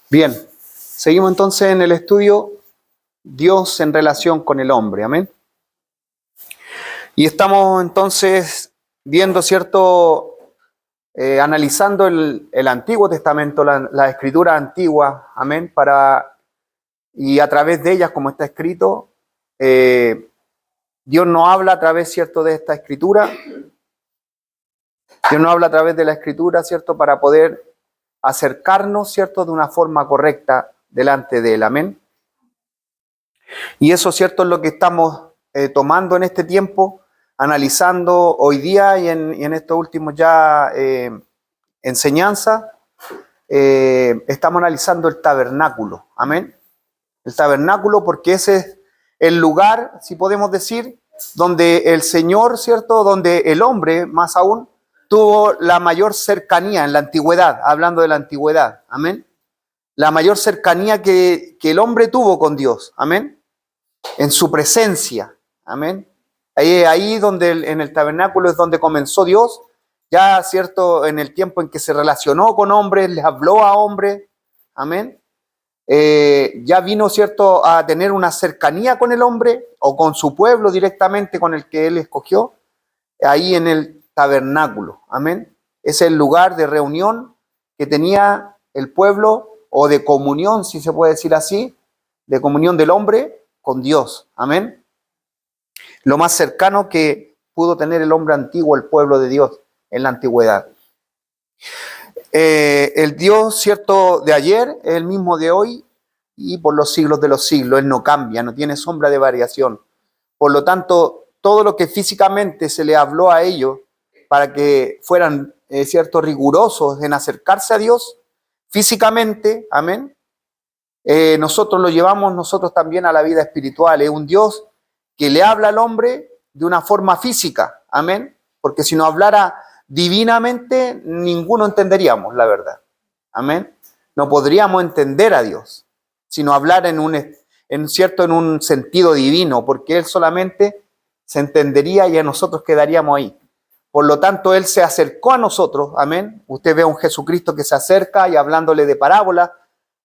Bien, seguimos entonces en el estudio Dios en relación con el hombre, amén. Y estamos entonces viendo, ¿cierto? Analizando el Antiguo Testamento, la escritura antigua, amén, y a través de ellas, como está escrito, Dios nos habla a través, ¿cierto?, de esta escritura. Dios nos habla a través de la escritura, ¿cierto?, para poder acercarnos, ¿cierto?, de una forma correcta delante de Él, amén. Y eso, ¿cierto?, es lo que estamos tomando en este tiempo, analizando hoy día y en estos últimos ya enseñanzas. Estamos analizando el tabernáculo, amén. El tabernáculo, porque ese es el lugar, si podemos decir, donde el Señor, ¿cierto?, donde el hombre, más aún, tuvo la mayor cercanía en la antigüedad, hablando de la antigüedad, amén. La mayor cercanía que el hombre tuvo con Dios, amén, en su presencia, amén. Ahí donde en el tabernáculo es donde comenzó Dios, ya, ¿cierto?, en el tiempo en que se relacionó con hombres, les habló a hombres, amén. Ya vino, ¿cierto?, a tener una cercanía con el hombre o con su pueblo directamente con el que él escogió, ahí en el tabernáculo, amén. Es el lugar de reunión que tenía el pueblo, o de comunión, si se puede decir así, de comunión del hombre con Dios, amén. Lo más cercano que pudo tener el hombre antiguo, el pueblo de Dios, en la antigüedad. El Dios, ¿cierto?, de ayer es el mismo de hoy y por los siglos de los siglos. Él no cambia, no tiene sombra de variación. Por lo tanto, todo lo que físicamente se le habló a ellos para que fueran, ¿cierto?, rigurosos en acercarse a Dios físicamente, amén, nosotros lo llevamos nosotros también a la vida espiritual. Es un Dios que le habla al hombre de una forma física, amén, porque si no hablara divinamente, ninguno entenderíamos la verdad, amén. No podríamos entender a Dios si no hablara en un sentido divino, porque Él solamente se entendería y a nosotros quedaríamos ahí. Por lo tanto, Él se acercó a nosotros, amén. Usted ve a un Jesucristo que se acerca y hablándole de parábolas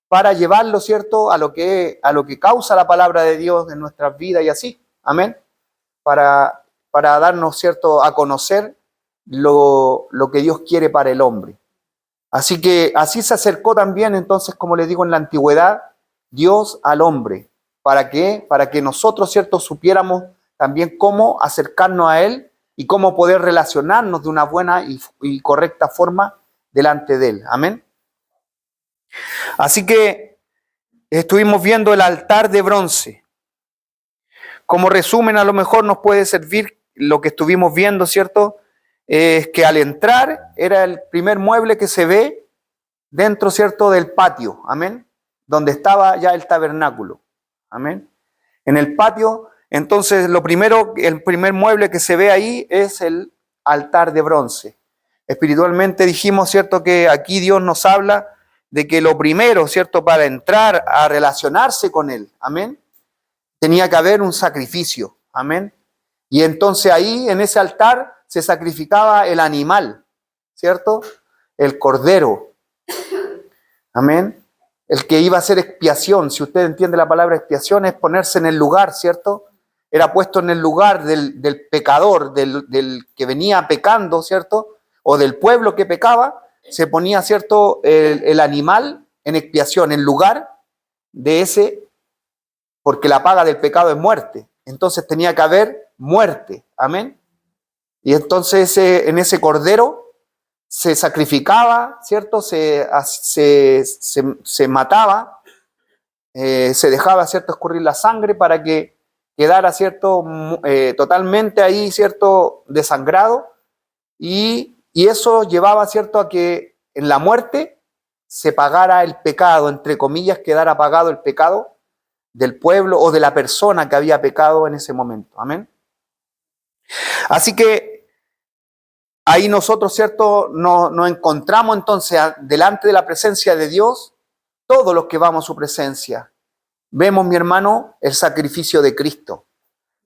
para llevarlo, ¿cierto?, a lo que causa la palabra de Dios en nuestras vidas y así, amén. Para darnos, ¿cierto?, a conocer lo que Dios quiere para el hombre. Así que así se acercó también, entonces, como les digo, en la antigüedad, Dios al hombre. ¿Para qué? Para que nosotros, ¿cierto?, supiéramos también cómo acercarnos a Él y cómo poder relacionarnos de una buena y correcta forma delante de Él. Amén. Así que estuvimos viendo el altar de bronce. Como resumen, a lo mejor nos puede servir lo que estuvimos viendo, ¿cierto?, es que al entrar era el primer mueble que se ve dentro, ¿cierto?, del patio, amén, donde estaba ya el tabernáculo, amén. En el patio, entonces, el primer mueble que se ve ahí es el altar de bronce. Espiritualmente dijimos, ¿cierto?, que aquí Dios nos habla de que lo primero, ¿cierto?, para entrar a relacionarse con Él, amén, tenía que haber un sacrificio, amén. Y entonces ahí, en ese altar, se sacrificaba el animal, ¿cierto?, el cordero, amén, el que iba a hacer expiación. Si usted entiende la palabra expiación, es ponerse en el lugar, ¿cierto? Era puesto en el lugar del pecador, del que venía pecando, ¿cierto?, o del pueblo que pecaba, se ponía, ¿cierto?, el animal en expiación, en lugar de ese, porque la paga del pecado es muerte. Entonces tenía que haber muerte, amén. Y entonces en ese cordero se sacrificaba, ¿cierto? Se mataba, se dejaba, ¿cierto?, escurrir la sangre para que quedara, ¿cierto?, totalmente ahí, ¿cierto?, desangrado. Y eso llevaba, ¿cierto?, a que en la muerte se pagara el pecado, entre comillas, quedara pagado el pecado del pueblo o de la persona que había pecado en ese momento. Amén. Así que ahí nosotros, ¿cierto?, nos encontramos entonces delante de la presencia de Dios, todos los que vamos a su presencia. Vemos, mi hermano, el sacrificio de Cristo.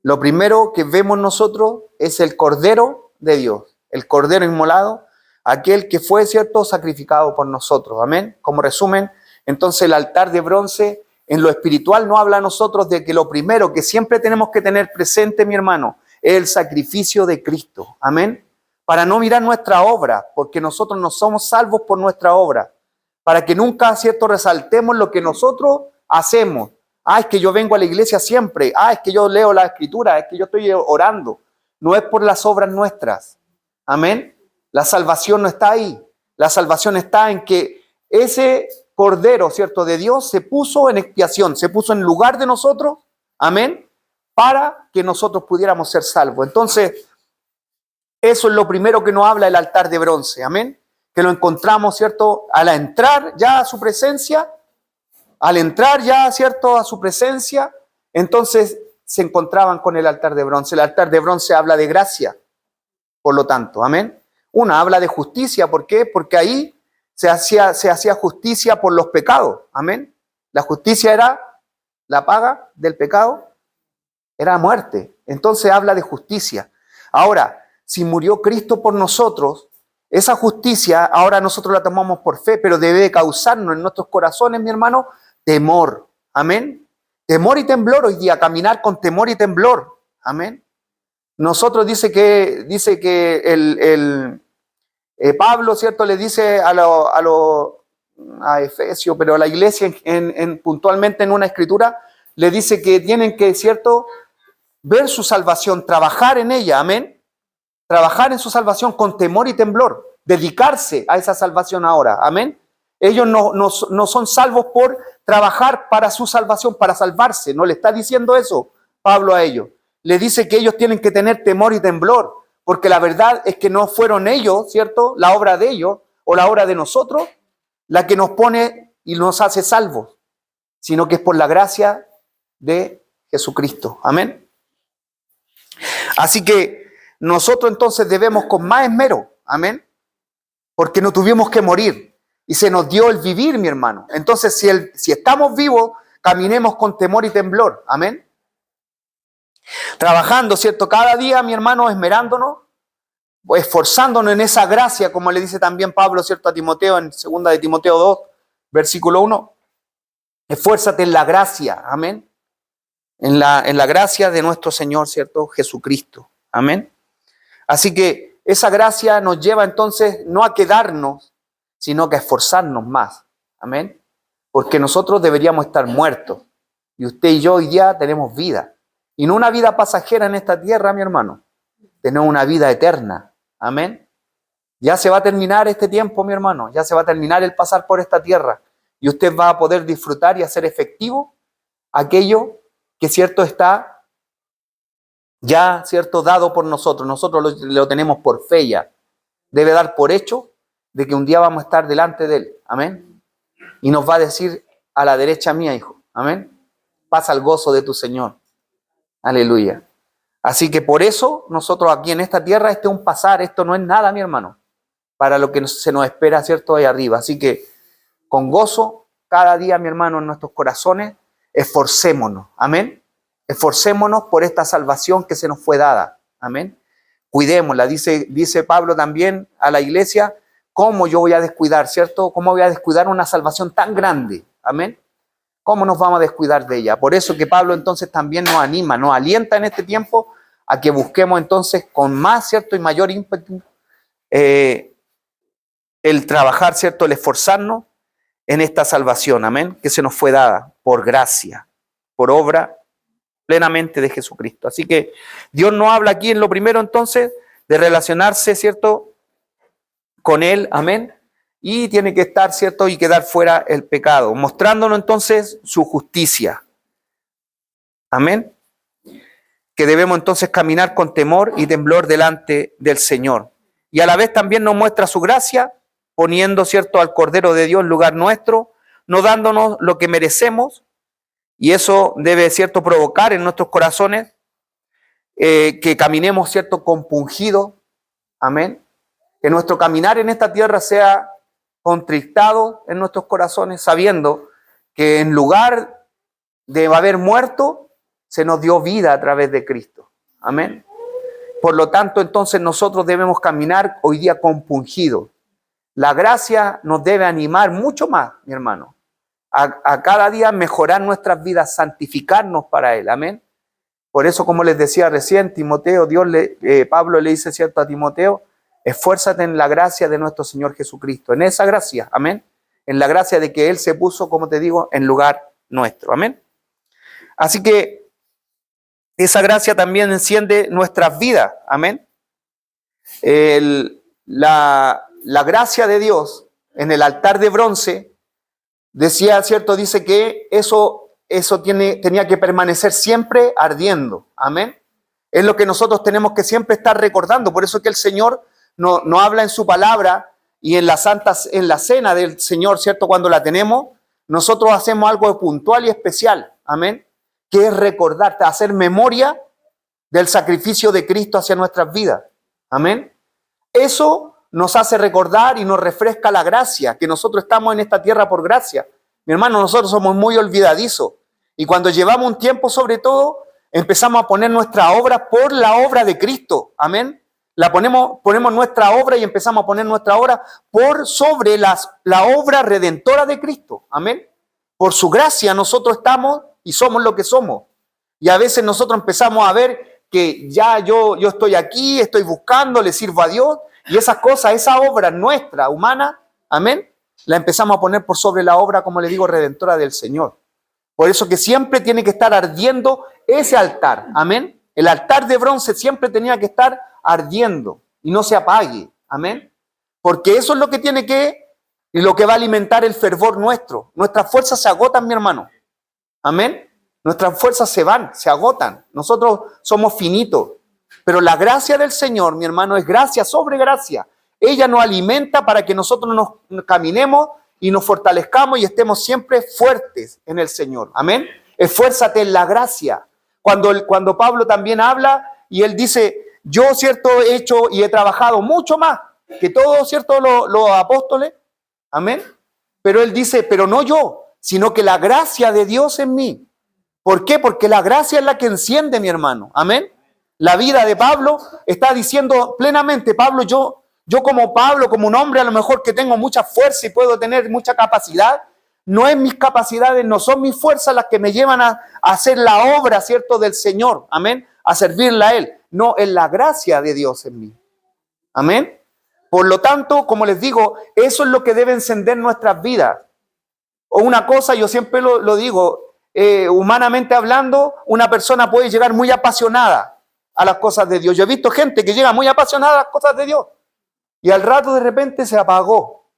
Lo primero que vemos nosotros es el Cordero de Dios, el Cordero inmolado, aquel que fue, ¿cierto?, sacrificado por nosotros. Amén. Como resumen, Entonces el altar de bronce en lo espiritual no habla a nosotros de que lo primero que siempre tenemos que tener presente, mi hermano, es el sacrificio de Cristo. Amén. Para no mirar nuestra obra, porque nosotros no somos salvos por nuestra obra. Para que nunca, ¿cierto?, resaltemos lo que nosotros hacemos. Es que yo vengo a la iglesia siempre. Es que yo leo la escritura. Es que yo estoy orando. No es por las obras nuestras. Amén. La salvación no está ahí. La salvación está en que ese Cordero, ¿cierto?, de Dios se puso en expiación, se puso en lugar de nosotros. Amén. Para que nosotros pudiéramos ser salvos. Entonces, eso es lo primero que nos habla el altar de bronce. Amén. Que lo encontramos, ¿cierto?, al entrar ya a su presencia. Al entrar ya, ¿cierto?, a su presencia, entonces se encontraban con el altar de bronce. El altar de bronce habla de gracia, por lo tanto, amén. Una habla de justicia, ¿por qué? Porque ahí se hacía justicia por los pecados, amén. La justicia era la paga del pecado, era muerte. Entonces habla de justicia. Ahora, si murió Cristo por nosotros, esa justicia ahora nosotros la tomamos por fe, pero debe causarnos en nuestros corazones, mi hermano, temor, amén. Temor y temblor hoy día, caminar con temor y temblor, amén. Nosotros dice que Pablo, ¿cierto?, le dice a Efesios, pero a la iglesia puntualmente en una escritura, le dice que tienen que, ¿cierto?, ver su salvación, trabajar en ella, amén. Trabajar en su salvación con temor y temblor, dedicarse a esa salvación ahora, amén. Ellos no son salvos por trabajar para su salvación, para salvarse. No le está diciendo eso Pablo a ellos. Le dice que ellos tienen que tener temor y temblor, porque la verdad es que no fueron ellos, ¿cierto?, la obra de ellos o la obra de nosotros, la que nos pone y nos hace salvos, sino que es por la gracia de Jesucristo. Amén. Así que nosotros entonces debemos con más esmero, amén, porque no tuvimos que morir. Y se nos dio el vivir, mi hermano. Entonces, si estamos vivos, caminemos con temor y temblor. Amén. Trabajando, ¿cierto? Cada día, mi hermano, esmerándonos, esforzándonos en esa gracia, como le dice también Pablo, ¿cierto?, a Timoteo, en 2 de Timoteo 2, versículo 1. Esfuérzate en la gracia, amén. En la gracia de nuestro Señor, ¿cierto?, Jesucristo. Amén. Así que esa gracia nos lleva entonces no a quedarnos, sino que a esforzarnos más. Amén. Porque nosotros deberíamos estar muertos. Y usted y yo hoy día tenemos vida. Y no una vida pasajera en esta tierra, mi hermano. Tenemos una vida eterna. Amén. Ya se va a terminar este tiempo, mi hermano. Ya se va a terminar el pasar por esta tierra. Y usted va a poder disfrutar y hacer efectivo aquello que, cierto, está ya, cierto, dado por nosotros. Nosotros lo tenemos por fe ya. Debe dar por hecho de que un día vamos a estar delante de Él. Amén. Y nos va a decir: a la derecha mía, hijo. Amén. Pasa el gozo de tu Señor. Aleluya. Así que por eso nosotros aquí en esta tierra, este es un pasar, esto no es nada, mi hermano, para lo que se nos espera, ¿cierto?, ahí arriba. Así que con gozo, cada día, mi hermano, en nuestros corazones, esforcémonos. Amén. Esforcémonos por esta salvación que se nos fue dada. Amén. Cuidémosla. Dice Pablo también a la iglesia: ¿cómo yo voy a descuidar, cierto? ¿Cómo voy a descuidar una salvación tan grande? Amén. ¿Cómo nos vamos a descuidar de ella? Por eso que Pablo entonces también nos anima, nos alienta en este tiempo a que busquemos entonces con más, cierto, y mayor ímpetu el trabajar, cierto, el esforzarnos en esta salvación, amén, que se nos fue dada por gracia, por obra plenamente de Jesucristo. Así que Dios nos habla aquí en lo primero entonces de relacionarse, cierto, con Él, amén, y tiene que estar, cierto, y quedar fuera el pecado, mostrándonos entonces su justicia, amén, que debemos entonces caminar con temor y temblor delante del Señor, y a la vez también nos muestra su gracia, poniendo, cierto, al Cordero de Dios en lugar nuestro, no dándonos lo que merecemos, y eso debe, cierto, provocar en nuestros corazones que caminemos, cierto, compungidos, amén, que nuestro caminar en esta tierra sea contristado en nuestros corazones, sabiendo que en lugar de haber muerto, se nos dio vida a través de Cristo. Amén. Por lo tanto, entonces nosotros debemos caminar hoy día compungidos. La gracia nos debe animar mucho más, mi hermano. a cada día mejorar nuestras vidas, santificarnos para Él. Amén. Por eso, como les decía recién, Timoteo, Pablo le dice, cierto, a Timoteo, esfuérzate en la gracia de nuestro Señor Jesucristo, en esa gracia, amén, en la gracia de que Él se puso, como te digo, en lugar nuestro, amén. Así que esa gracia también enciende nuestras vidas, amén. La gracia de Dios en el altar de bronce, decía, cierto, dice que eso tenía que permanecer siempre ardiendo, amén. Es lo que nosotros tenemos que siempre estar recordando, por eso es que el Señor no habla en su palabra y en la cena del Señor, ¿cierto? Cuando la tenemos, nosotros hacemos algo puntual y especial, amén, que es recordar, hacer memoria del sacrificio de Cristo hacia nuestras vidas, amén. Eso nos hace recordar y nos refresca la gracia, que nosotros estamos en esta tierra por gracia. Mi hermano, nosotros somos muy olvidadizos y cuando llevamos un tiempo, sobre todo, empezamos a poner nuestra obra por la obra de Cristo, amén. Ponemos nuestra obra y empezamos a poner nuestra obra por sobre la obra redentora de Cristo. Amén. Por su gracia nosotros estamos y somos lo que somos. Y a veces nosotros empezamos a ver que ya yo estoy aquí, estoy buscando, le sirvo a Dios. Y esas cosas, esa obra nuestra, humana, amén, la empezamos a poner por sobre la obra, como le digo, redentora del Señor. Por eso que siempre tiene que estar ardiendo ese altar. Amén. El altar de bronce siempre tenía que estar ardiendo y no se apague, amén, porque eso es lo que y lo que va a alimentar el fervor nuestro. Nuestras fuerzas se agotan, mi hermano, amén, nuestras fuerzas se van, se agotan, nosotros somos finitos, pero la gracia del Señor, mi hermano, es gracia sobre gracia. Ella nos alimenta para que nosotros nos caminemos y nos fortalezcamos y estemos siempre fuertes en el Señor, amén. Esfuérzate en la gracia. Cuando Pablo también habla y él dice, yo, cierto, he hecho y he trabajado mucho más que todos, cierto, los apóstoles, amén. Pero él dice, pero no yo, sino que la gracia de Dios en mí. ¿Por qué? Porque la gracia es la que enciende, mi hermano, amén. La vida de Pablo está diciendo plenamente, Pablo, yo como Pablo, como un hombre a lo mejor que tengo mucha fuerza y puedo tener mucha capacidad, no es mis capacidades, no son mis fuerzas las que me llevan a hacer la obra, cierto, del Señor, amén, a servirle a Él. No, es la gracia de Dios en mí. Amén. Por lo tanto, como les digo, eso es lo que debe encender nuestras vidas. O una cosa, yo siempre lo digo, humanamente hablando, una persona puede llegar muy apasionada a las cosas de Dios. Yo he visto gente que llega muy apasionada a las cosas de Dios y al rato de repente se apagó.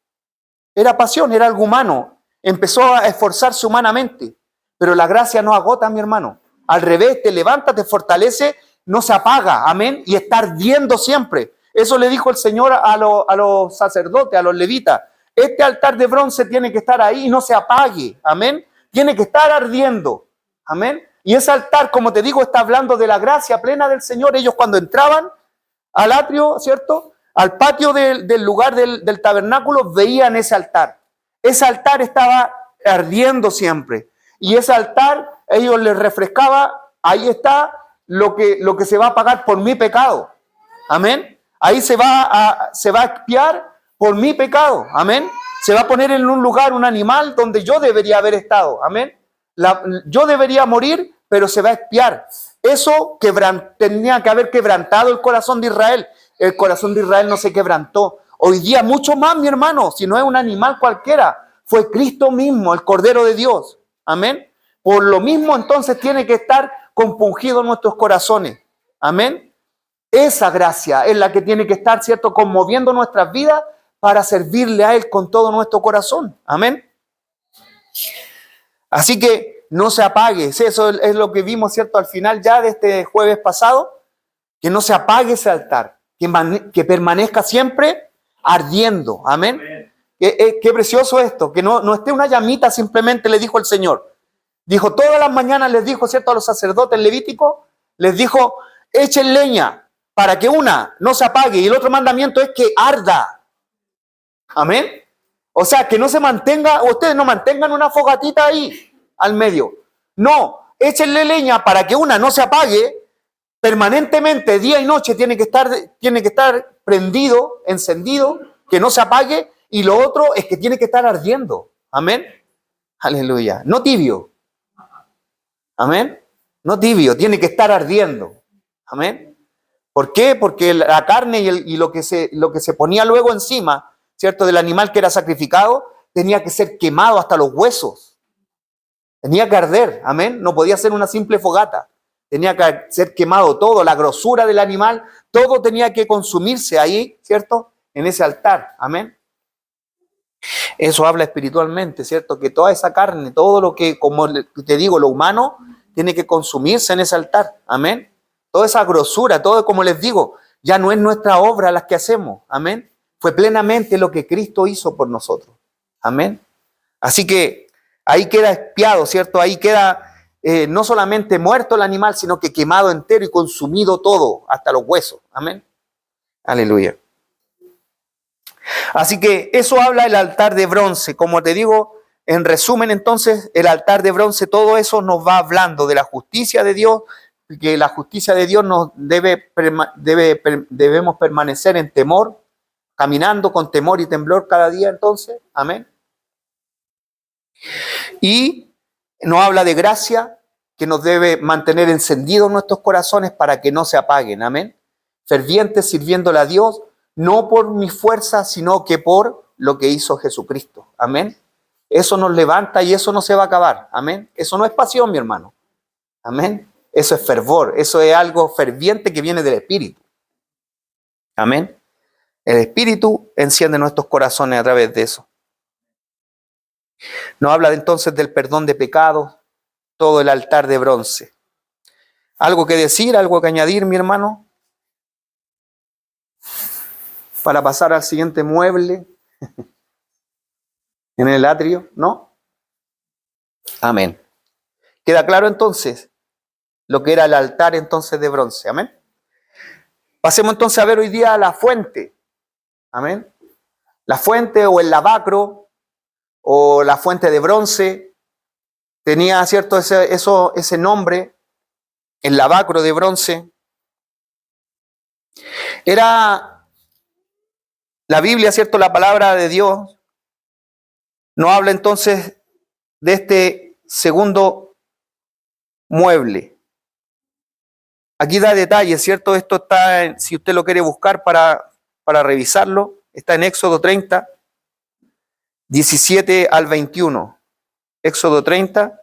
Era pasión, era algo humano. Empezó a esforzarse humanamente, pero la gracia no agota, mi hermano. Al revés, te levanta, te fortalece, no se apaga, amén, y está ardiendo siempre. Eso le dijo el Señor a los sacerdotes, a los levitas. Este altar de bronce tiene que estar ahí y no se apague, amén. Tiene que estar ardiendo, amén. Y ese altar, como te digo, está hablando de la gracia plena del Señor. Ellos cuando entraban al atrio, ¿cierto?, al patio del lugar del tabernáculo, veían ese altar. Ese altar estaba ardiendo siempre. Y ese altar, ellos les refrescaba, ahí está lo que se va a pagar por mi pecado. Amén. Ahí se va a expiar por mi pecado. Amén. Se va a poner en un lugar un animal donde yo debería haber estado. Amén. Yo debería morir, pero se va a expiar. Eso tenía que haber quebrantado el corazón de Israel. El corazón de Israel no se quebrantó. Hoy día mucho más, mi hermano, si no es un animal cualquiera, fue Cristo mismo, el Cordero de Dios. Amén. Por lo mismo, entonces, tiene que estar compungido en nuestros corazones. Amén. Esa gracia es la que tiene que estar, ¿cierto?, conmoviendo nuestras vidas para servirle a Él con todo nuestro corazón. Amén. Así que no se apague. Eso es lo que vimos, ¿cierto?, al final ya de este jueves pasado, que no se apague ese altar, que permanezca siempre ardiendo. Amén. Qué precioso esto, que no esté una llamita simplemente, le dijo el Señor. Dijo, todas las mañanas les dijo, ¿cierto?, a los sacerdotes levíticos, les dijo, echen leña para que una no se apague y el otro mandamiento es que arda. Amén. O sea, que no se mantenga, ustedes no mantengan una fogatita ahí al medio. No, échenle leña para que una no se apague permanentemente, día y noche tiene que estar prendido, encendido, que no se apague, y lo otro es que tiene que estar ardiendo. Amén. Aleluya. No tibio. Amén. No tibio, tiene que estar ardiendo. Amén. ¿Por qué? Porque la carne y lo que se ponía luego encima, ¿cierto? Del animal que era sacrificado, tenía que ser quemado hasta los huesos. Tenía que arder. Amén. No podía ser una simple fogata. Tenía que ser quemado todo, la grosura del animal, todo tenía que consumirse ahí, ¿cierto? En ese altar. Amén. Eso habla espiritualmente, ¿cierto? Que toda esa carne, todo lo que, como te digo, lo humano, tiene que consumirse en ese altar. Amén. Toda esa grosura, todo, como les digo, ya no es nuestra obra las que hacemos. Amén. Fue plenamente lo que Cristo hizo por nosotros. Amén. Así que ahí queda expiado, ¿cierto? Ahí queda no solamente muerto el animal, sino que quemado entero y consumido todo, hasta los huesos. Amén. Aleluya. Así que eso habla el altar de bronce. Como te digo, en resumen entonces, el altar de bronce, todo eso nos va hablando de la justicia de Dios, que la justicia de Dios nos debemos permanecer en temor, caminando con temor y temblor cada día entonces. Amén. Y nos habla de gracia, que nos debe mantener encendidos nuestros corazones para que no se apaguen. Amén. Fervientes sirviéndole a Dios, no por mi fuerza, sino que por lo que hizo Jesucristo. Amén. Eso nos levanta y eso no se va a acabar. Amén. Eso no es pasión, mi hermano. Amén. Eso es fervor. Eso es algo ferviente que viene del Espíritu. Amén. El Espíritu enciende nuestros corazones a través de eso. Nos habla entonces del perdón de pecados, todo el altar de bronce. ¿Algo que decir, algo que añadir, mi hermano? Para pasar al siguiente mueble en el atrio, ¿no? Amén. ¿Queda claro entonces lo que era el altar entonces de bronce? Amén. Pasemos entonces a ver hoy día la fuente. Amén. La fuente o el lavacro o la fuente de bronce tenía, ¿cierto? Ese nombre, el lavacro de bronce. Era la Biblia, ¿cierto? La palabra de Dios nos habla entonces de este segundo mueble. Aquí da detalles, ¿cierto? Esto está, si usted lo quiere buscar para revisarlo, está en Éxodo 30, 17 al 21. Éxodo 30,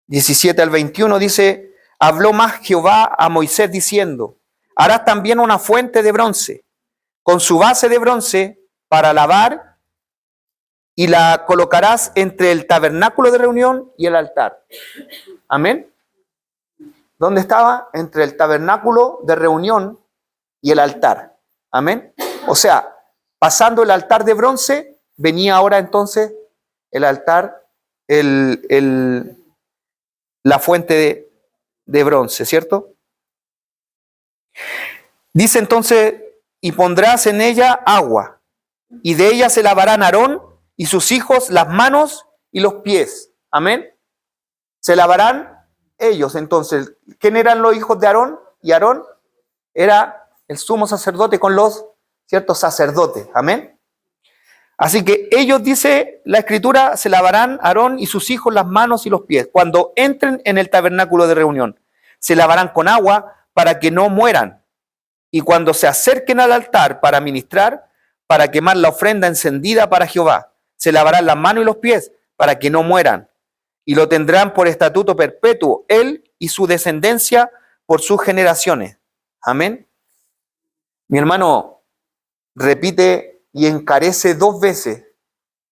17 al 21 dice: habló más Jehová a Moisés diciendo: harás también una fuente de bronce, con su base de bronce para lavar, y la colocarás entre el tabernáculo de reunión y el altar. Amén. ¿Dónde estaba? Entre el tabernáculo de reunión y el altar. Amén. O sea, pasando el altar de bronce, venía ahora entonces el altar, la fuente de bronce, ¿cierto? Dice entonces: y pondrás en ella agua, y de ella se lavarán Aarón y sus hijos las manos y los pies. Amén. Se lavarán ellos. Entonces, ¿quién eran los hijos de Aarón? Y Aarón era el sumo sacerdote con los ciertos sacerdotes. Amén. Así que ellos, dice la Escritura, se lavarán Aarón y sus hijos las manos y los pies cuando entren en el tabernáculo de reunión. Se lavarán con agua para que no mueran. Y cuando se acerquen al altar para ministrar, para quemar la ofrenda encendida para Jehová, se lavarán las manos y los pies para que no mueran. Y lo tendrán por estatuto perpetuo, él y su descendencia por sus generaciones. Amén. Mi hermano repite y encarece 2 veces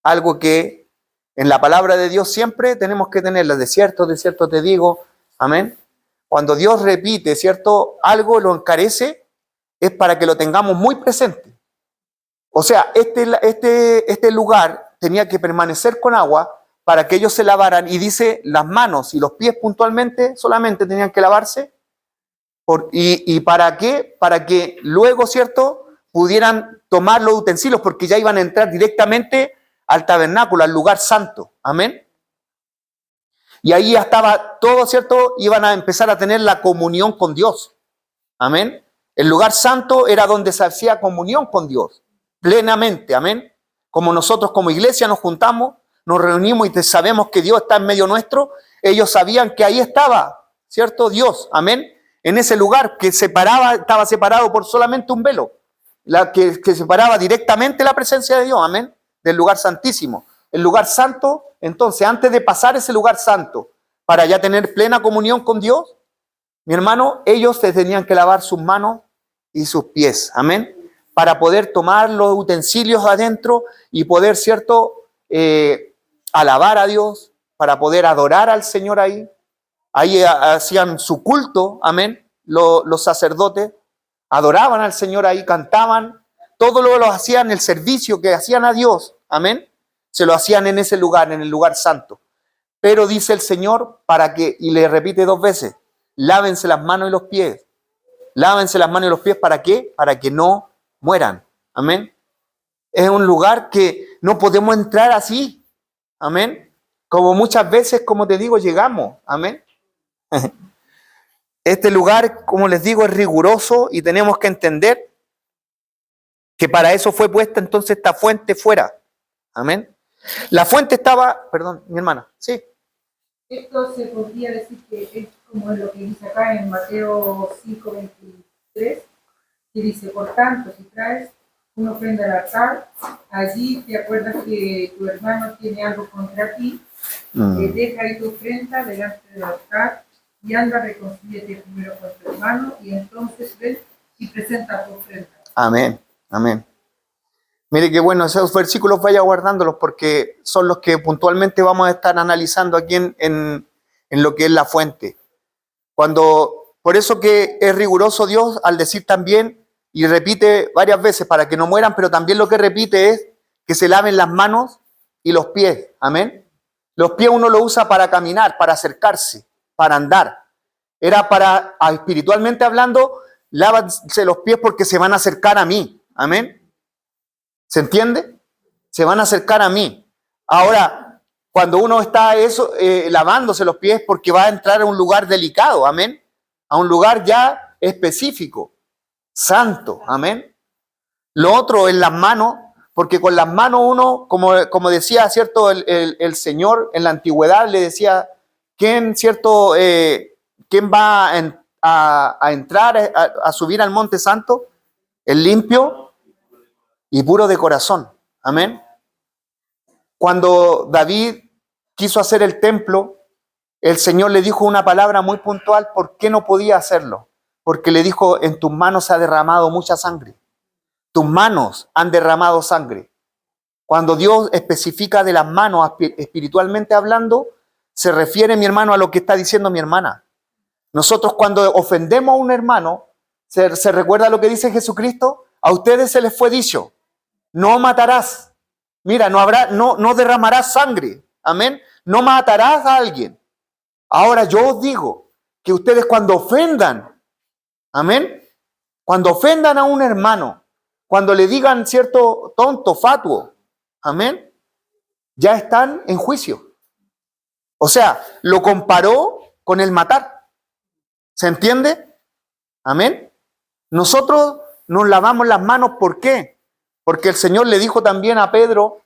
algo que en la palabra de Dios siempre tenemos que tenerla. De cierto te digo. Amén. Cuando Dios repite, ¿cierto? Algo lo encarece, es para que lo tengamos muy presente. O sea, este lugar tenía que permanecer con agua para que ellos se lavaran, y dice las manos y los pies puntualmente solamente tenían que lavarse. ¿Y para qué? Para que luego, ¿cierto?, pudieran tomar los utensilios, porque ya iban a entrar directamente al tabernáculo, al lugar santo. Amén. Y ahí ya estaba todo, ¿cierto? Iban a empezar a tener la comunión con Dios. Amén. El lugar santo era donde se hacía comunión con Dios, plenamente. Amén. Como nosotros como iglesia nos juntamos nos reunimos y sabemos que Dios está en medio nuestro, ellos sabían que ahí estaba, ¿cierto? Dios, amén. En ese lugar que estaba separado por solamente un velo, que separaba directamente la presencia de Dios, amén, del lugar santísimo. El lugar santo, entonces, antes de pasar ese lugar santo, para ya tener plena comunión con Dios, mi hermano, ellos se tenían que lavar sus manos y sus pies, amén, para poder tomar los utensilios adentro y poder, ¿cierto?, alabar a Dios, para poder adorar al Señor ahí. Ahí hacían su culto, amén, los sacerdotes, adoraban al Señor ahí, cantaban, todo lo hacían, el servicio que hacían a Dios, amén, se lo hacían en ese lugar, en el lugar santo. Pero dice el Señor, y le repite 2 veces, lávense las manos y los pies. Lávense las manos y los pies, ¿para qué? Para que no mueran. Amén. Es un lugar que no podemos entrar así. Amén. Como muchas veces, como te digo, llegamos. Amén. Este lugar, como les digo, es riguroso y tenemos que entender que para eso fue puesta entonces esta fuente fuera. Amén. La fuente estaba, perdón, mi hermana, sí. Esto se podría decir que es como lo que dice acá en Mateo 5:23, que dice, por tanto, si traes una ofrenda al altar, allí te acuerdas que tu hermano tiene algo contra ti, deja ahí tu ofrenda delante del altar y anda, reconcíliate primero con tu hermano y entonces ven y presenta tu ofrenda. Amén, amén. Mire qué bueno, esos versículos vaya guardándolos porque son los que puntualmente vamos a estar analizando aquí en lo que es la fuente. Por eso que es riguroso Dios al decir también, y repite varias veces para que no mueran, pero también lo que repite es que se laven las manos y los pies. Amén. Los pies uno lo usa para caminar, para acercarse, para andar. Era para, espiritualmente hablando, lávanse los pies porque se van a acercar a mí. Amén. ¿Se entiende? Se van a acercar a mí. Ahora, cuando uno está lavándose los pies porque va a entrar a un lugar delicado, amén, a un lugar ya específico, santo, amén. Lo otro en las manos, porque con las manos uno, como decía, ¿cierto? El Señor en la antigüedad le decía, ¿quién, cierto? ¿Quién va a entrar, a subir al monte santo? El limpio y puro de corazón. Amén. Cuando David quiso hacer el templo, el Señor le dijo una palabra muy puntual, ¿por qué no podía hacerlo? Porque le dijo, en tus manos se ha derramado mucha sangre. Tus manos han derramado sangre. Cuando Dios especifica de las manos espiritualmente hablando, se refiere, mi hermano, a lo que está diciendo mi hermana. Nosotros cuando ofendemos a un hermano, se recuerda lo que dice Jesucristo, a ustedes se les fue dicho, no matarás. Mira, no derramarás sangre. Amén. No matarás a alguien. Ahora yo os digo que ustedes cuando ofendan, amén, cuando ofendan a un hermano, cuando le digan cierto tonto, fatuo, amén, ya están en juicio. O sea, lo comparó con el matar. ¿Se entiende? Amén. Nosotros nos lavamos las manos, ¿por qué? Porque el Señor le dijo también a Pedro,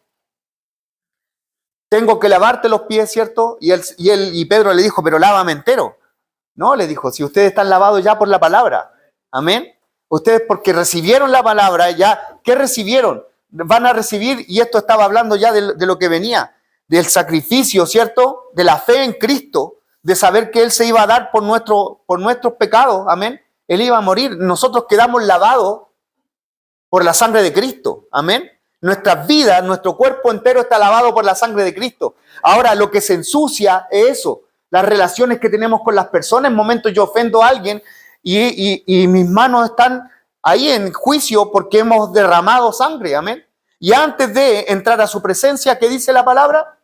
tengo que lavarte los pies, ¿cierto? Y Pedro le dijo, pero lávame entero. No, le dijo, si ustedes están lavados ya por la palabra. Amén. Ustedes porque recibieron la palabra, ya, ¿qué recibieron? Van a recibir, y esto estaba hablando ya de lo que venía, del sacrificio, ¿cierto? De la fe en Cristo, de saber que Él se iba a dar por nuestros pecados. Amén. Él iba a morir. Nosotros quedamos lavados por la sangre de Cristo. Amén. Nuestras vidas, nuestro cuerpo entero está lavado por la sangre de Cristo. Ahora, lo que se ensucia es eso, las relaciones que tenemos con las personas. En momentos yo ofendo a alguien y mis manos están ahí en juicio porque hemos derramado sangre. Amén. Y antes de entrar a su presencia, ¿qué dice la palabra?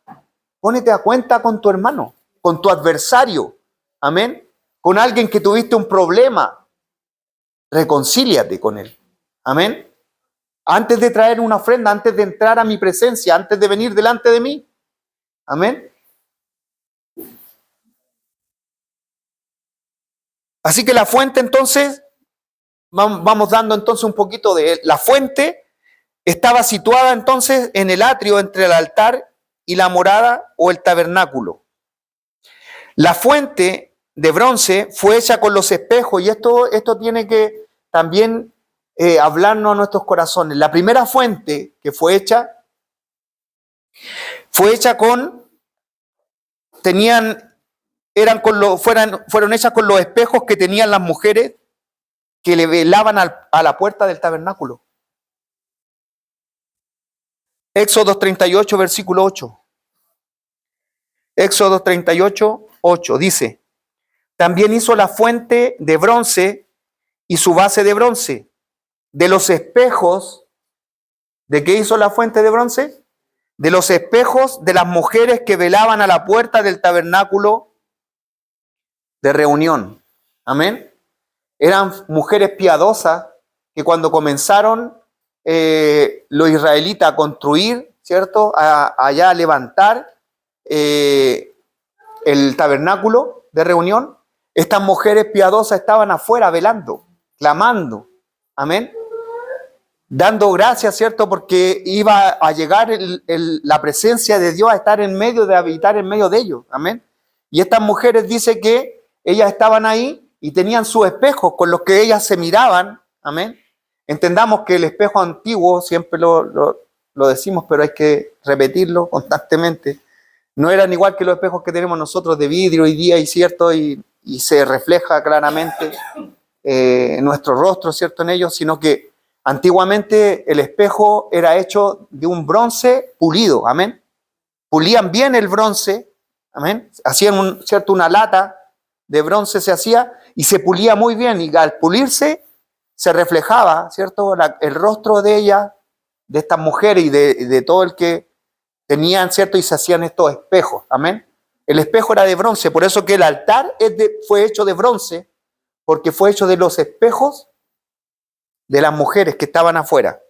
Pónete a cuenta con tu hermano, con tu adversario. Amén. Con alguien que tuviste un problema. Reconcíliate con él. Amén. Antes de traer una ofrenda, antes de entrar a mi presencia, antes de venir delante de mí. Amén. Así que la fuente entonces, vamos dando entonces un poquito de la fuente, estaba situada entonces en el atrio entre el altar y la morada o el tabernáculo. La fuente de bronce fue hecha con los espejos, y esto tiene que también hablarnos a nuestros corazones. La primera fuente que fue hecha fueron hechas con los espejos que tenían las mujeres que le velaban a la puerta del tabernáculo. Éxodo 38, versículo 8. Éxodo 38, 8 dice: también hizo la fuente de bronce y su base de bronce. De los espejos, ¿de qué hizo la fuente de bronce? De los espejos de las mujeres que velaban a la puerta del tabernáculo de reunión. Amén. Eran mujeres piadosas que cuando comenzaron los israelitas a construir, ¿cierto? Allá a levantar el tabernáculo de reunión, estas mujeres piadosas estaban afuera velando, clamando. Amén. Dando gracias, ¿cierto? Porque iba a llegar la presencia de Dios a estar en medio, de habitar en medio de ellos. Amén. Y estas mujeres dice que ellas estaban ahí y tenían sus espejos con los que ellas se miraban. Amén. Entendamos que el espejo antiguo, siempre lo decimos, pero hay que repetirlo constantemente, no eran igual que los espejos que tenemos nosotros de vidrio hoy día, y cierto, y se refleja claramente nuestro rostro, ¿cierto? En ellos, sino que antiguamente el espejo era hecho de un bronce pulido. Amén. Pulían bien el bronce. Amén. Hacían ¿cierto? Una lata de bronce se hacía y se pulía muy bien, y al pulirse se reflejaba, ¿cierto? El rostro de ella, de estas mujeres y de todo el que tenían, ¿cierto? Y se hacían estos espejos. Amén. El espejo era de bronce, por eso que el altar fue hecho de bronce, porque fue hecho de los espejos de las mujeres que estaban afuera.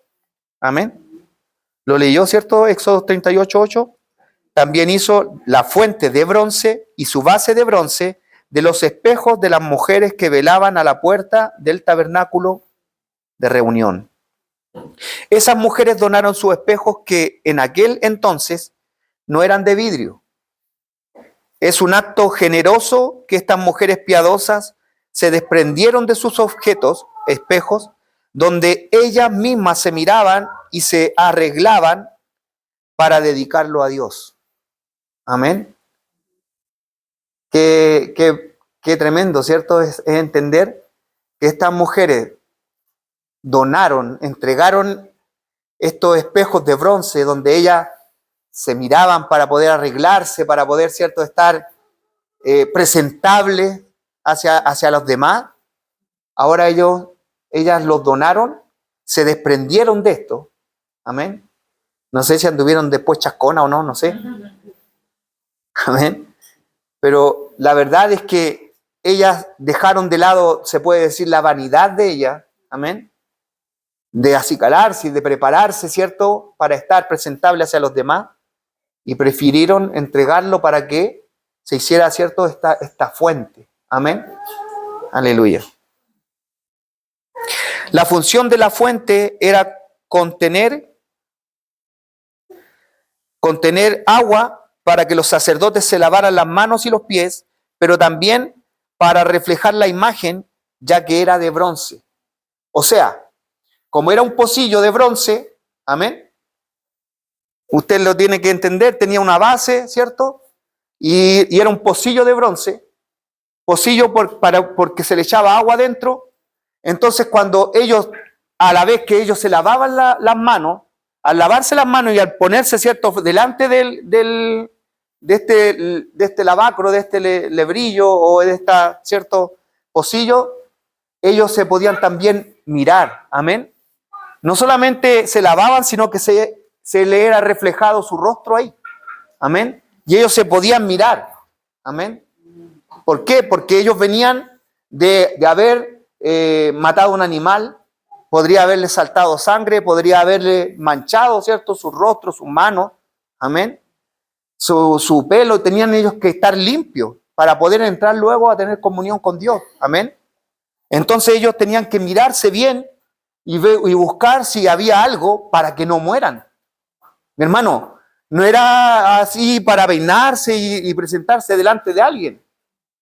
Amén. Lo leyó, ¿cierto? Éxodo 38, 8. También hizo la fuente de bronce y su base de bronce de los espejos de las mujeres que velaban a la puerta del tabernáculo de reunión. Esas mujeres donaron sus espejos, que en aquel entonces no eran de vidrio. Es un acto generoso que estas mujeres piadosas se desprendieron de sus objetos, espejos, donde ellas mismas se miraban y se arreglaban para dedicarlo a Dios. Amén. Qué tremendo, ¿cierto? Es entender que estas mujeres donaron, entregaron estos espejos de bronce donde ellas se miraban para poder arreglarse, para poder, ¿cierto?, estar presentables hacia los demás. Ahora ellas los donaron, se desprendieron de esto. Amén. No sé si anduvieron después chascona o no, no sé. Amén. Pero la verdad es que ellas dejaron de lado, se puede decir, la vanidad de ellas. Amén. De acicalarse y de prepararse, ¿cierto?, para estar presentable hacia los demás, y prefirieron entregarlo para que se hiciera, ¿cierto?, esta fuente. Amén. Aleluya. La función de la fuente era contener agua para que los sacerdotes se lavaran las manos y los pies, pero también para reflejar la imagen, ya que era de bronce. O sea, como era un pocillo de bronce, amén, usted lo tiene que entender, tenía una base, ¿cierto? Y era un pocillo de bronce, pocillo porque se le echaba agua dentro. Entonces cuando ellos, a la vez que ellos se lavaban las manos, al lavarse las manos y al ponerse, ¿cierto?, delante de este lavacro, de este lebrillo o de esta, ¿cierto?, pocillo, ellos se podían también mirar. Amén. No solamente se lavaban, sino que se le era reflejado su rostro ahí. Amén. Y ellos se podían mirar. Amén. ¿Por qué? Porque ellos venían de haber matado un animal, podría haberle saltado sangre, podría haberle manchado, ¿cierto?, su rostro, sus manos. Amén. Su pelo, tenían ellos que estar limpios para poder entrar luego a tener comunión con Dios. Amén. Entonces ellos tenían que mirarse bien y buscar si había algo para que no mueran. Mi hermano, No era así para peinarse y presentarse delante de alguien.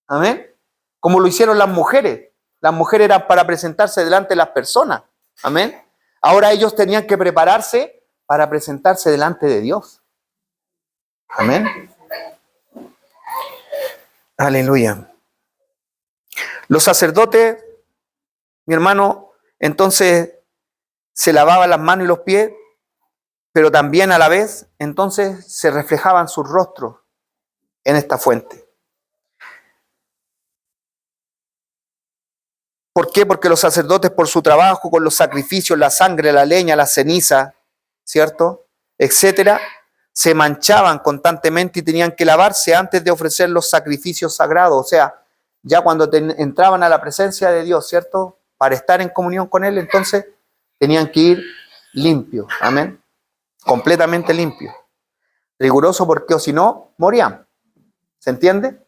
Amén. Como lo hicieron las mujeres. Las mujeres eran para presentarse delante de las personas. Amén. Ahora ellos tenían que prepararse para presentarse delante de Dios. Amén. Aleluya. Los sacerdotes, mi hermano, entonces se lavaban las manos y los pies, pero también a la vez, entonces se reflejaban sus rostros en esta fuente. ¿Por qué? Porque los sacerdotes, por su trabajo, con los sacrificios, la sangre, la leña, la ceniza, ¿cierto?, etcétera, se manchaban constantemente y tenían que lavarse antes de ofrecer los sacrificios sagrados. O sea, ya cuando entraban a la presencia de Dios, ¿cierto?, para estar en comunión con Él, entonces tenían que ir limpios. Amén. Completamente limpios. Riguroso, porque o si no, morían. ¿Se entiende?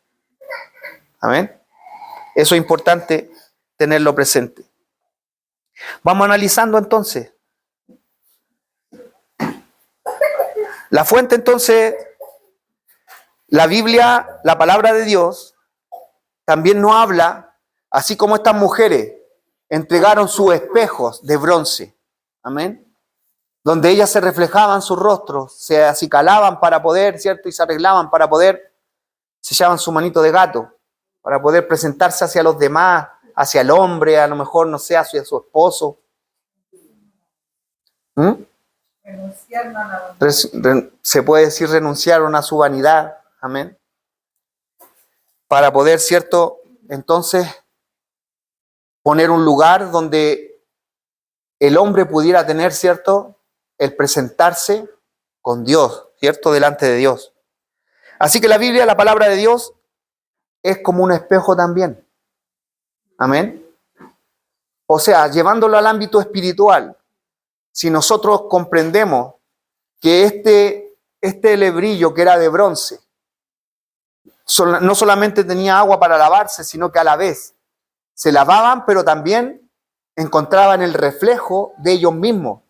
Amén. Eso es importante tenerlo presente. Vamos analizando entonces. La fuente entonces, la Biblia, la palabra de Dios, también nos habla, así como estas mujeres entregaron sus espejos de bronce, amén, donde ellas se reflejaban sus rostros, se acicalaban para poder, ¿cierto?, y se arreglaban para poder, se echaban su manito de gato, para poder presentarse hacia los demás, hacia el hombre, a lo mejor, no sé, hacia su esposo. Se puede decir renunciaron a su vanidad, amén, para poder, ¿cierto?, entonces poner un lugar donde el hombre pudiera tener, ¿cierto?, el presentarse con Dios, ¿cierto?, delante de Dios. Así que la Biblia, la palabra de Dios, es como un espejo también. Amén. O sea, llevándolo al ámbito espiritual, si nosotros comprendemos que este lebrillo que era de bronce, no solamente tenía agua para lavarse, sino que a la vez se lavaban, pero también encontraban el reflejo de ellos mismos.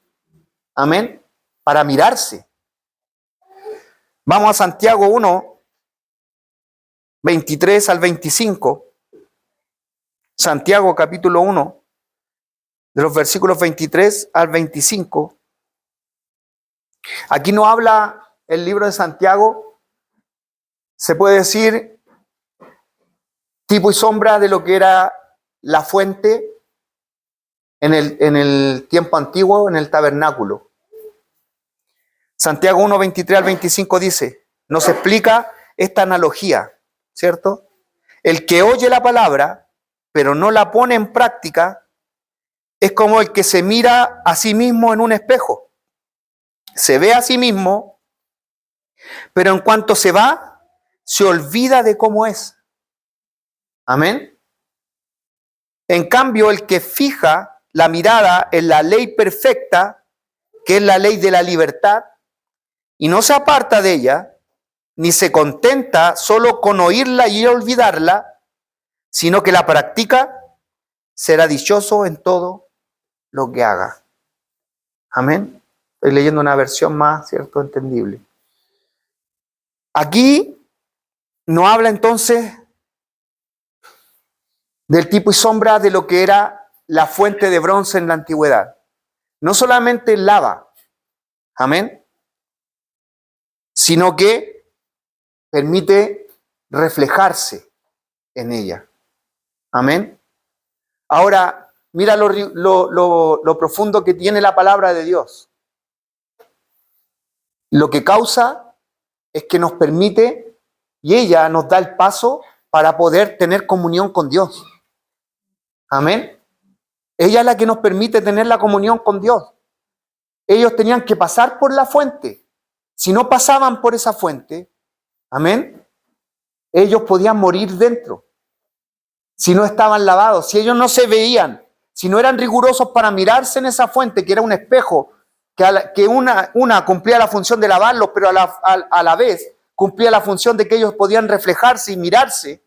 Amén. Para mirarse. Vamos a Santiago 1, 23 al 25. Santiago capítulo 1, de los versículos 23 al 25. Aquí nos habla el libro de Santiago, se puede decir, tipo y sombra de lo que era la fuente en el tiempo antiguo, en el tabernáculo. Santiago 1, 23 al 25 dice, nos explica esta analogía, ¿cierto? El que oye la palabra, pero no la pone en práctica, es como el que se mira a sí mismo en un espejo. Se ve a sí mismo, pero en cuanto se va, se olvida de cómo es. Amén. En cambio, el que fija la mirada en la ley perfecta, que es la ley de la libertad, y no se aparta de ella, ni se contenta solo con oírla y olvidarla, sino que la practica, será dichoso en todo lo que haga. Amén. Estoy leyendo una versión más, ¿cierto?, entendible. Aquí nos habla entonces del tipo y sombra de lo que era la fuente de bronce en la antigüedad. No solamente lava, amén, sino que permite reflejarse en ella. Amén. Ahora, mira lo profundo que tiene la palabra de Dios. Lo que causa es que nos permite, y ella nos da el paso para poder tener comunión con Dios. Amén. Ella es la que nos permite tener la comunión con Dios. Ellos tenían que pasar por la fuente. Si no pasaban por esa fuente, amén, ellos podían morir dentro. Si no estaban lavados, si ellos no se veían, si no eran rigurosos para mirarse en esa fuente, que era un espejo, que una cumplía la función de lavarlos, pero a la vez cumplía la función de que ellos podían reflejarse y mirarse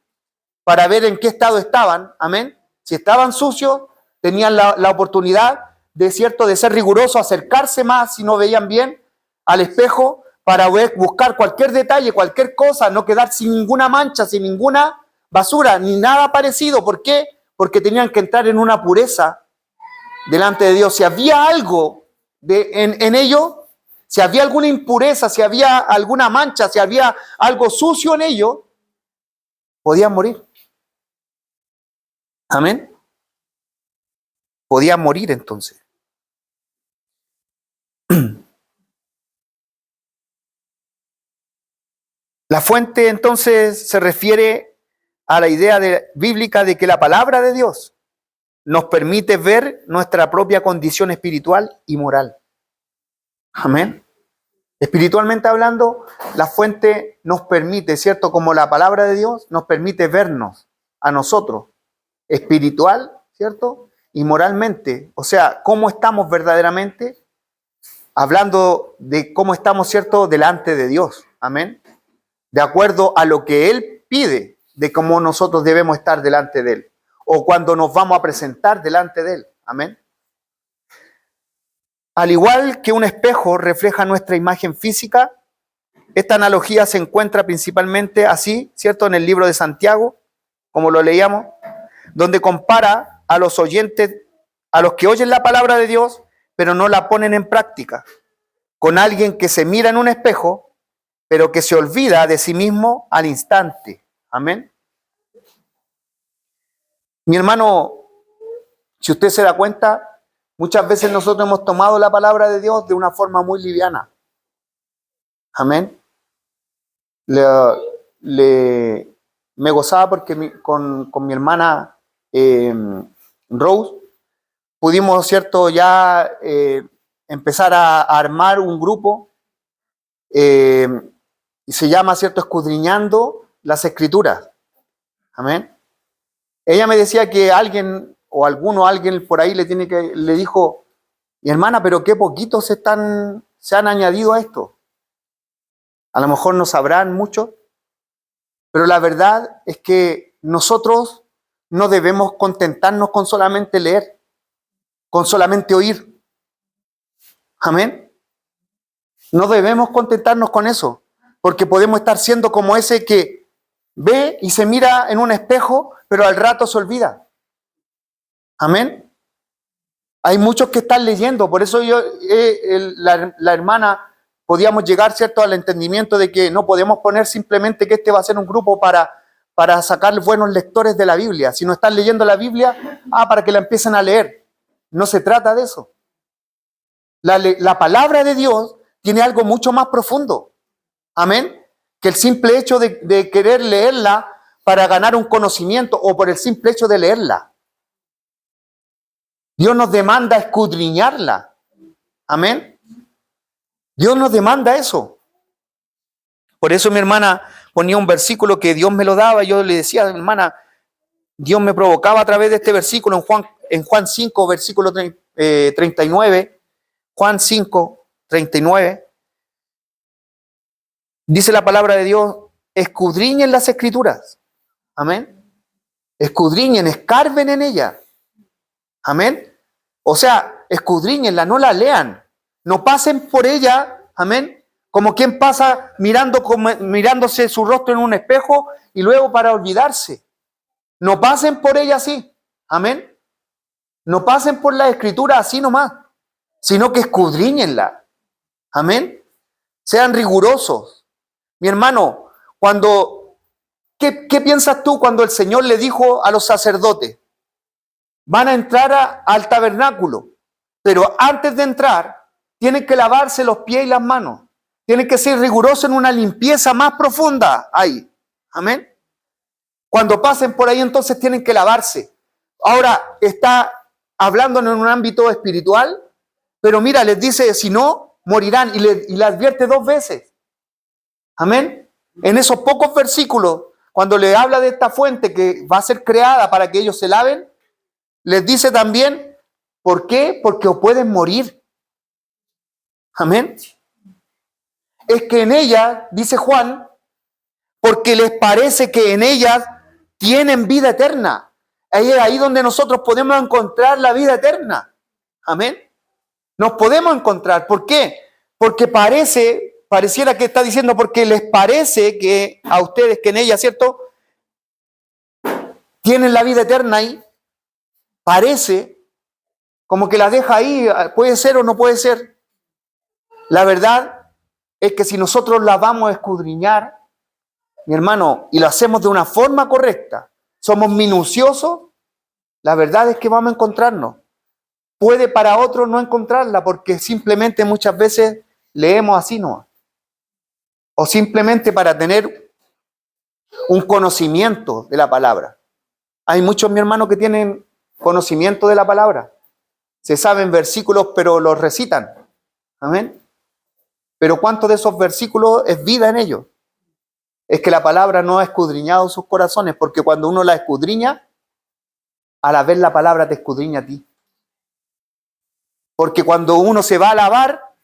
para ver en qué estado estaban, amén. Si estaban sucios, tenían la oportunidad de, ¿cierto?, de ser rigurosos, acercarse más si no veían bien al espejo para buscar cualquier detalle, cualquier cosa, no quedar sin ninguna mancha, sin ninguna basura, ni nada parecido. ¿Por qué? Porque tenían que entrar en una pureza delante de Dios. Si había algo en ello, si había alguna impureza, si había alguna mancha, si había algo sucio en ello, podían morir. Amén. Podían morir entonces. La fuente entonces se refiere a la idea bíblica de que la palabra de Dios nos permite ver nuestra propia condición espiritual y moral. Amén. Espiritualmente hablando, la fuente nos permite, ¿cierto? Como la palabra de Dios nos permite vernos a nosotros, espiritual, ¿cierto? Y moralmente. O sea, cómo estamos verdaderamente, hablando de cómo estamos, ¿cierto? Delante de Dios. Amén. De acuerdo a lo que Él pide, de cómo nosotros debemos estar delante de Él. O cuando nos vamos a presentar delante de Él. Amén. Al igual que un espejo refleja nuestra imagen física, esta analogía se encuentra principalmente así, ¿cierto? En el libro de Santiago, como lo leíamos, donde compara a los oyentes, a los que oyen la palabra de Dios, pero no la ponen en práctica, con alguien que se mira en un espejo, pero que se olvida de sí mismo al instante. Amén. Mi hermano, si usted se da cuenta, muchas veces nosotros hemos tomado la palabra de Dios de una forma muy liviana. Amén. Me gozaba porque con mi hermana Rose pudimos, ¿cierto?, ya empezar a armar un grupo y se llama, ¿cierto?, Escudriñando las Escrituras. Amén. Ella me decía que alguien por ahí le dijo, mi hermana, pero qué poquitos se han añadido a esto. A lo mejor no sabrán mucho, pero la verdad es que nosotros no debemos contentarnos con solamente leer, con solamente oír. Amén. No debemos contentarnos con eso, porque podemos estar siendo como ese que ve y se mira en un espejo, pero al rato se olvida. Amén. Hay muchos que están leyendo, por eso la hermana, podíamos llegar, ¿cierto?, al entendimiento de que no podemos poner simplemente que este va a ser un grupo para sacar buenos lectores de la Biblia. Si no están leyendo la Biblia, para que la empiecen a leer. No se trata de eso. La palabra de Dios tiene algo mucho más profundo. Amén. Que el simple hecho de querer leerla para ganar un conocimiento o por el simple hecho de leerla. Dios nos demanda escudriñarla. Amén. Dios nos demanda eso. Por eso mi hermana ponía un versículo que Dios me lo daba. Yo le decía, hermana, Dios me provocaba a través de este versículo en Juan 5, versículo 39. Juan 5, 39. Dice la palabra de Dios, escudriñen las Escrituras. Amén. Escudriñen, escarben en ella. Amén. O sea, escudriñenla, no la lean. No pasen por ella, amén, como quien pasa mirándose su rostro en un espejo y luego para olvidarse. No pasen por ella así, amén. No pasen por la Escritura así nomás, sino que escudriñenla, amén. Sean rigurosos. Mi hermano, ¿qué piensas tú cuando el Señor le dijo a los sacerdotes? Van a entrar al tabernáculo, pero antes de entrar, tienen que lavarse los pies y las manos. Tienen que ser rigurosos en una limpieza más profunda ahí. Amén. Cuando pasen por ahí, entonces tienen que lavarse. Ahora está hablando en un ámbito espiritual, pero mira, les dice, si no, morirán. Y le advierte 2 veces. Amén. En esos pocos versículos, cuando le habla de esta fuente que va a ser creada para que ellos se laven, les dice también, ¿por qué? Porque o pueden morir. Amén. Es que en ella, dice Juan, porque les parece que en ellas tienen vida eterna. Es ahí donde nosotros podemos encontrar la vida eterna. Amén. Nos podemos encontrar. ¿Por qué? Porque parece pareciera que está diciendo porque les parece que a ustedes que en ella, ¿cierto?, tienen la vida eterna ahí. Parece como que la deja ahí, puede ser o no puede ser. La verdad es que si nosotros la vamos a escudriñar, mi hermano, y lo hacemos de una forma correcta, somos minuciosos, la verdad es que vamos a encontrarnos. Puede para otros no encontrarla porque simplemente muchas veces leemos así nomás. O simplemente para tener un conocimiento de la palabra. Hay muchos, mi hermano, que tienen conocimiento de la palabra. Se saben versículos, pero los recitan. Amén. Pero ¿cuántos de esos versículos es vida en ellos? Es que la palabra no ha escudriñado sus corazones, porque cuando uno la escudriña, a la vez la palabra te escudriña a ti. Porque cuando uno se va a lavar,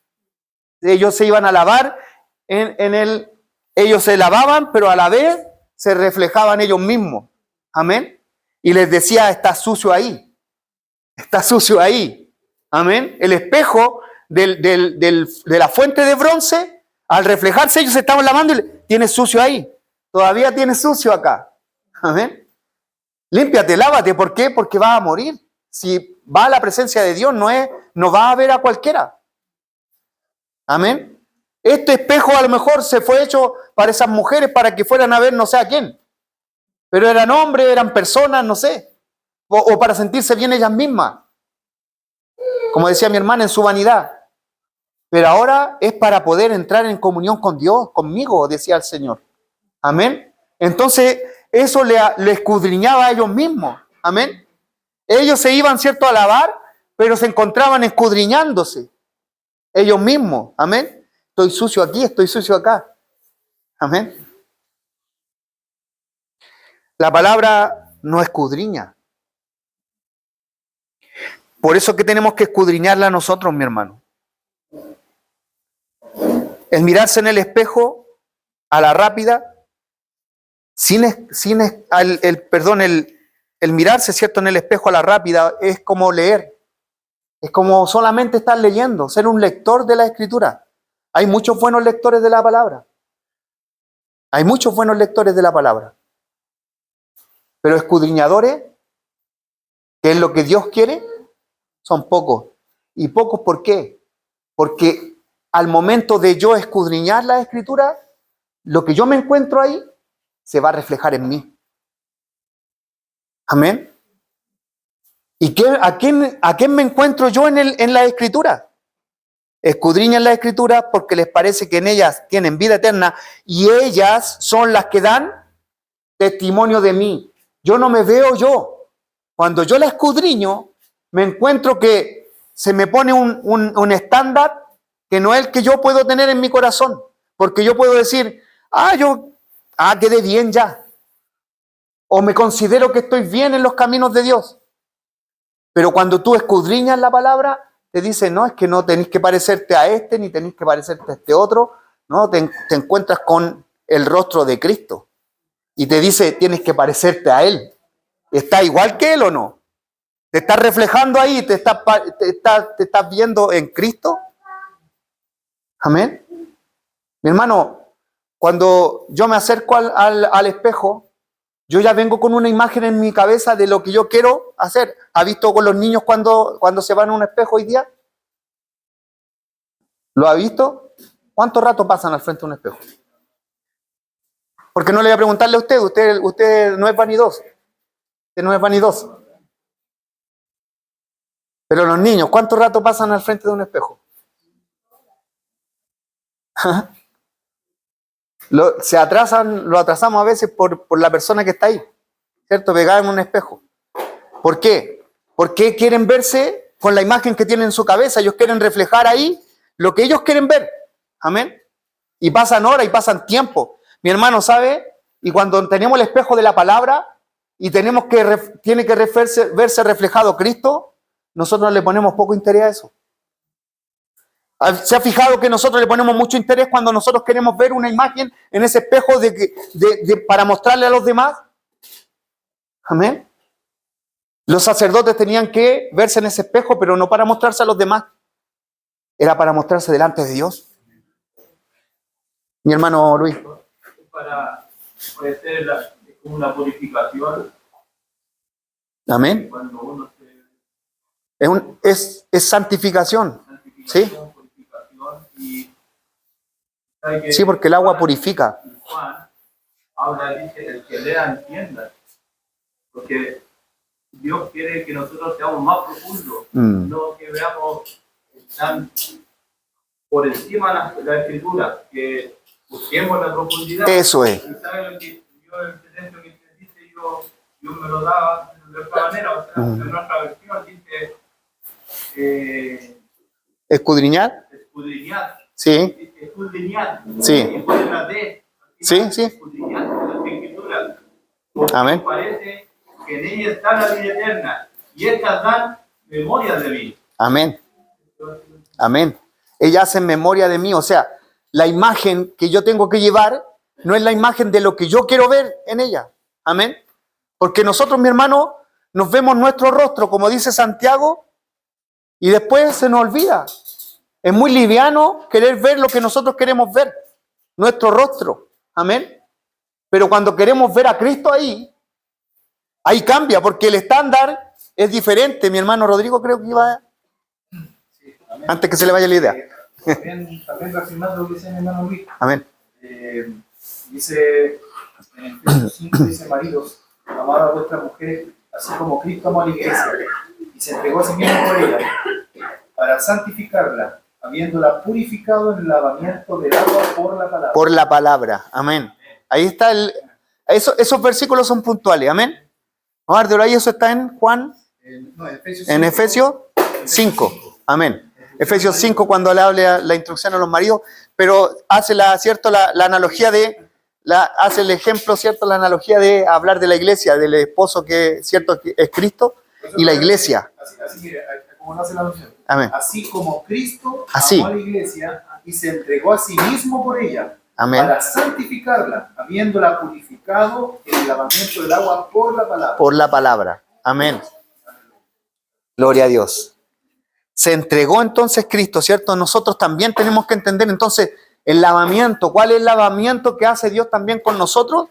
ellos se iban a lavar ellos se lavaban, pero a la vez se reflejaban ellos mismos. Amén. Y les decía, está sucio ahí. Está sucio ahí. Amén. El espejo de la fuente de bronce, al reflejarse ellos se estaban lavando y tiene sucio ahí. Todavía tiene sucio acá. Amén. Límpiate, lávate. ¿Por qué? Porque vas a morir. Si va a la presencia de Dios, no va a ver a cualquiera. Amén. Este espejo a lo mejor se fue hecho para esas mujeres para que fueran a ver no sé a quién. Pero eran hombres, eran personas, no sé. O para sentirse bien ellas mismas. Como decía mi hermana, en su vanidad. Pero ahora es para poder entrar en comunión con Dios, conmigo, decía el Señor. Amén. Entonces, eso le escudriñaba a ellos mismos. Amén. Ellos se iban, ¿cierto?, a lavar, pero se encontraban escudriñándose. Ellos mismos. Amén. Estoy sucio aquí, estoy sucio acá. Amén. La palabra no escudriña. Por eso que tenemos que escudriñarla nosotros, mi hermano. El mirarse en el espejo a la rápida, el mirarse, ¿cierto?, en el espejo a la rápida es como leer. Es como solamente estar leyendo, ser un lector de la Escritura. Hay muchos buenos lectores de la palabra. Hay muchos buenos lectores de la palabra. Pero escudriñadores, que es lo que Dios quiere, son pocos. ¿Y pocos por qué? Porque al momento de yo escudriñar la Escritura, lo que yo me encuentro ahí se va a reflejar en mí. Amén. ¿Y a quién me encuentro yo en la Escritura? Escudriñan la Escritura porque les parece que en ellas tienen vida eterna y ellas son las que dan testimonio de mí. Yo no me veo yo. Cuando yo la escudriño, me encuentro que se me pone un estándar que no es el que yo puedo tener en mi corazón. Porque yo puedo decir, quedé bien ya. O me considero que estoy bien en los caminos de Dios. Pero cuando tú escudriñas la palabra, te dice, no, es que no tenés que parecerte a este, ni tenés que parecerte a este otro. No, te encuentras con el rostro de Cristo. Y te dice, tienes que parecerte a Él. ¿Está igual que Él o no? ¿Te estás reflejando ahí? ¿Te estás viendo en Cristo? Amén. Mi hermano, cuando yo me acerco al espejo, yo ya vengo con una imagen en mi cabeza de lo que yo quiero hacer. ¿Ha visto con los niños cuando se van a un espejo hoy día? ¿Lo ha visto? ¿Cuánto rato pasan al frente de un espejo? Porque no le voy a preguntarle a usted no es vanidoso. Usted no es vanidoso. Pero los niños, ¿cuánto rato pasan al frente de un espejo? Lo atrasamos a veces por la persona que está ahí, ¿cierto? Pegada en un espejo. ¿Por qué? Porque quieren verse con la imagen que tienen en su cabeza. Ellos quieren reflejar ahí lo que ellos quieren ver. Amén. Y pasan horas y pasan tiempo. Mi hermano, ¿sabe? Y cuando tenemos el espejo de la palabra y tiene que verse reflejado Cristo, nosotros le ponemos poco interés a eso. ¿Se ha fijado que nosotros le ponemos mucho interés cuando nosotros queremos ver una imagen en ese espejo para mostrarle a los demás? Amén. Los sacerdotes tenían que verse en ese espejo, pero no para mostrarse a los demás. Era para mostrarse delante de Dios. Mi hermano Luis. Puede ser como una purificación. Amén. Cuando uno Es santificación. ¿Sí? Purificación y hay que, Sí, porque el agua purifica. Juan habla, dice, el que lea entienda. Porque Dios quiere que nosotros seamos más profundos, no que veamos tan por encima de la escritura, que busquemos la profundidad. Eso es. Y sabe lo que yo el presente que te dice, Dios me lo daba de otra manera, o sea, en otra versión dice ¿Escudriñar? escudriñar. Sí. Escudriñar. Sí. Y pone la D. Sí, sí. Escudriñar la escritura. Porque Amén. parece que en ella está la vida eterna y estas dan memoria de mí. Amén. Amén. Ella hace memoria de mí, o sea, la imagen que yo tengo que llevar no es la imagen de lo que yo quiero ver en ella. Amén. Porque nosotros, mi hermano, nos vemos nuestro rostro, como dice Santiago, y después se nos olvida. Es muy liviano querer ver lo que nosotros queremos ver, nuestro rostro. Amén. Pero cuando queremos ver a Cristo ahí cambia, porque el estándar es diferente. Mi hermano Rodrigo creo que iba antes que se le vaya la idea. También reafirmando lo que dice mi hermano Luis. Amén. Dice en Efesios 5, dice: maridos, amad a vuestras mujeres, así como Cristo amó a la iglesia, y se entregó a sí mismo por ella, para santificarla, habiéndola purificado en el lavamiento del agua por la palabra. Por la palabra. Amén. Ahí está esos versículos son puntuales. Amén. Vamos a ver, de ahí eso está en Juan. En Efesios 5. Amén. Efesios 5 cuando le habla la instrucción a los maridos, pero hace ¿cierto? La analogía hace el ejemplo, ¿cierto? La analogía de hablar de la iglesia, del esposo que, ¿cierto? Que es Cristo y la iglesia. Así mire, como lo hace la alusión. Amén. Así como Cristo Así. amó a la iglesia y se entregó a sí mismo por ella. Amén. Para santificarla, habiéndola purificado en el lavamiento del agua por la palabra. Por la palabra. Amén. Gloria a Dios. Se entregó entonces Cristo, ¿cierto? Nosotros también tenemos que entender entonces el lavamiento. ¿Cuál es el lavamiento que hace Dios también con nosotros?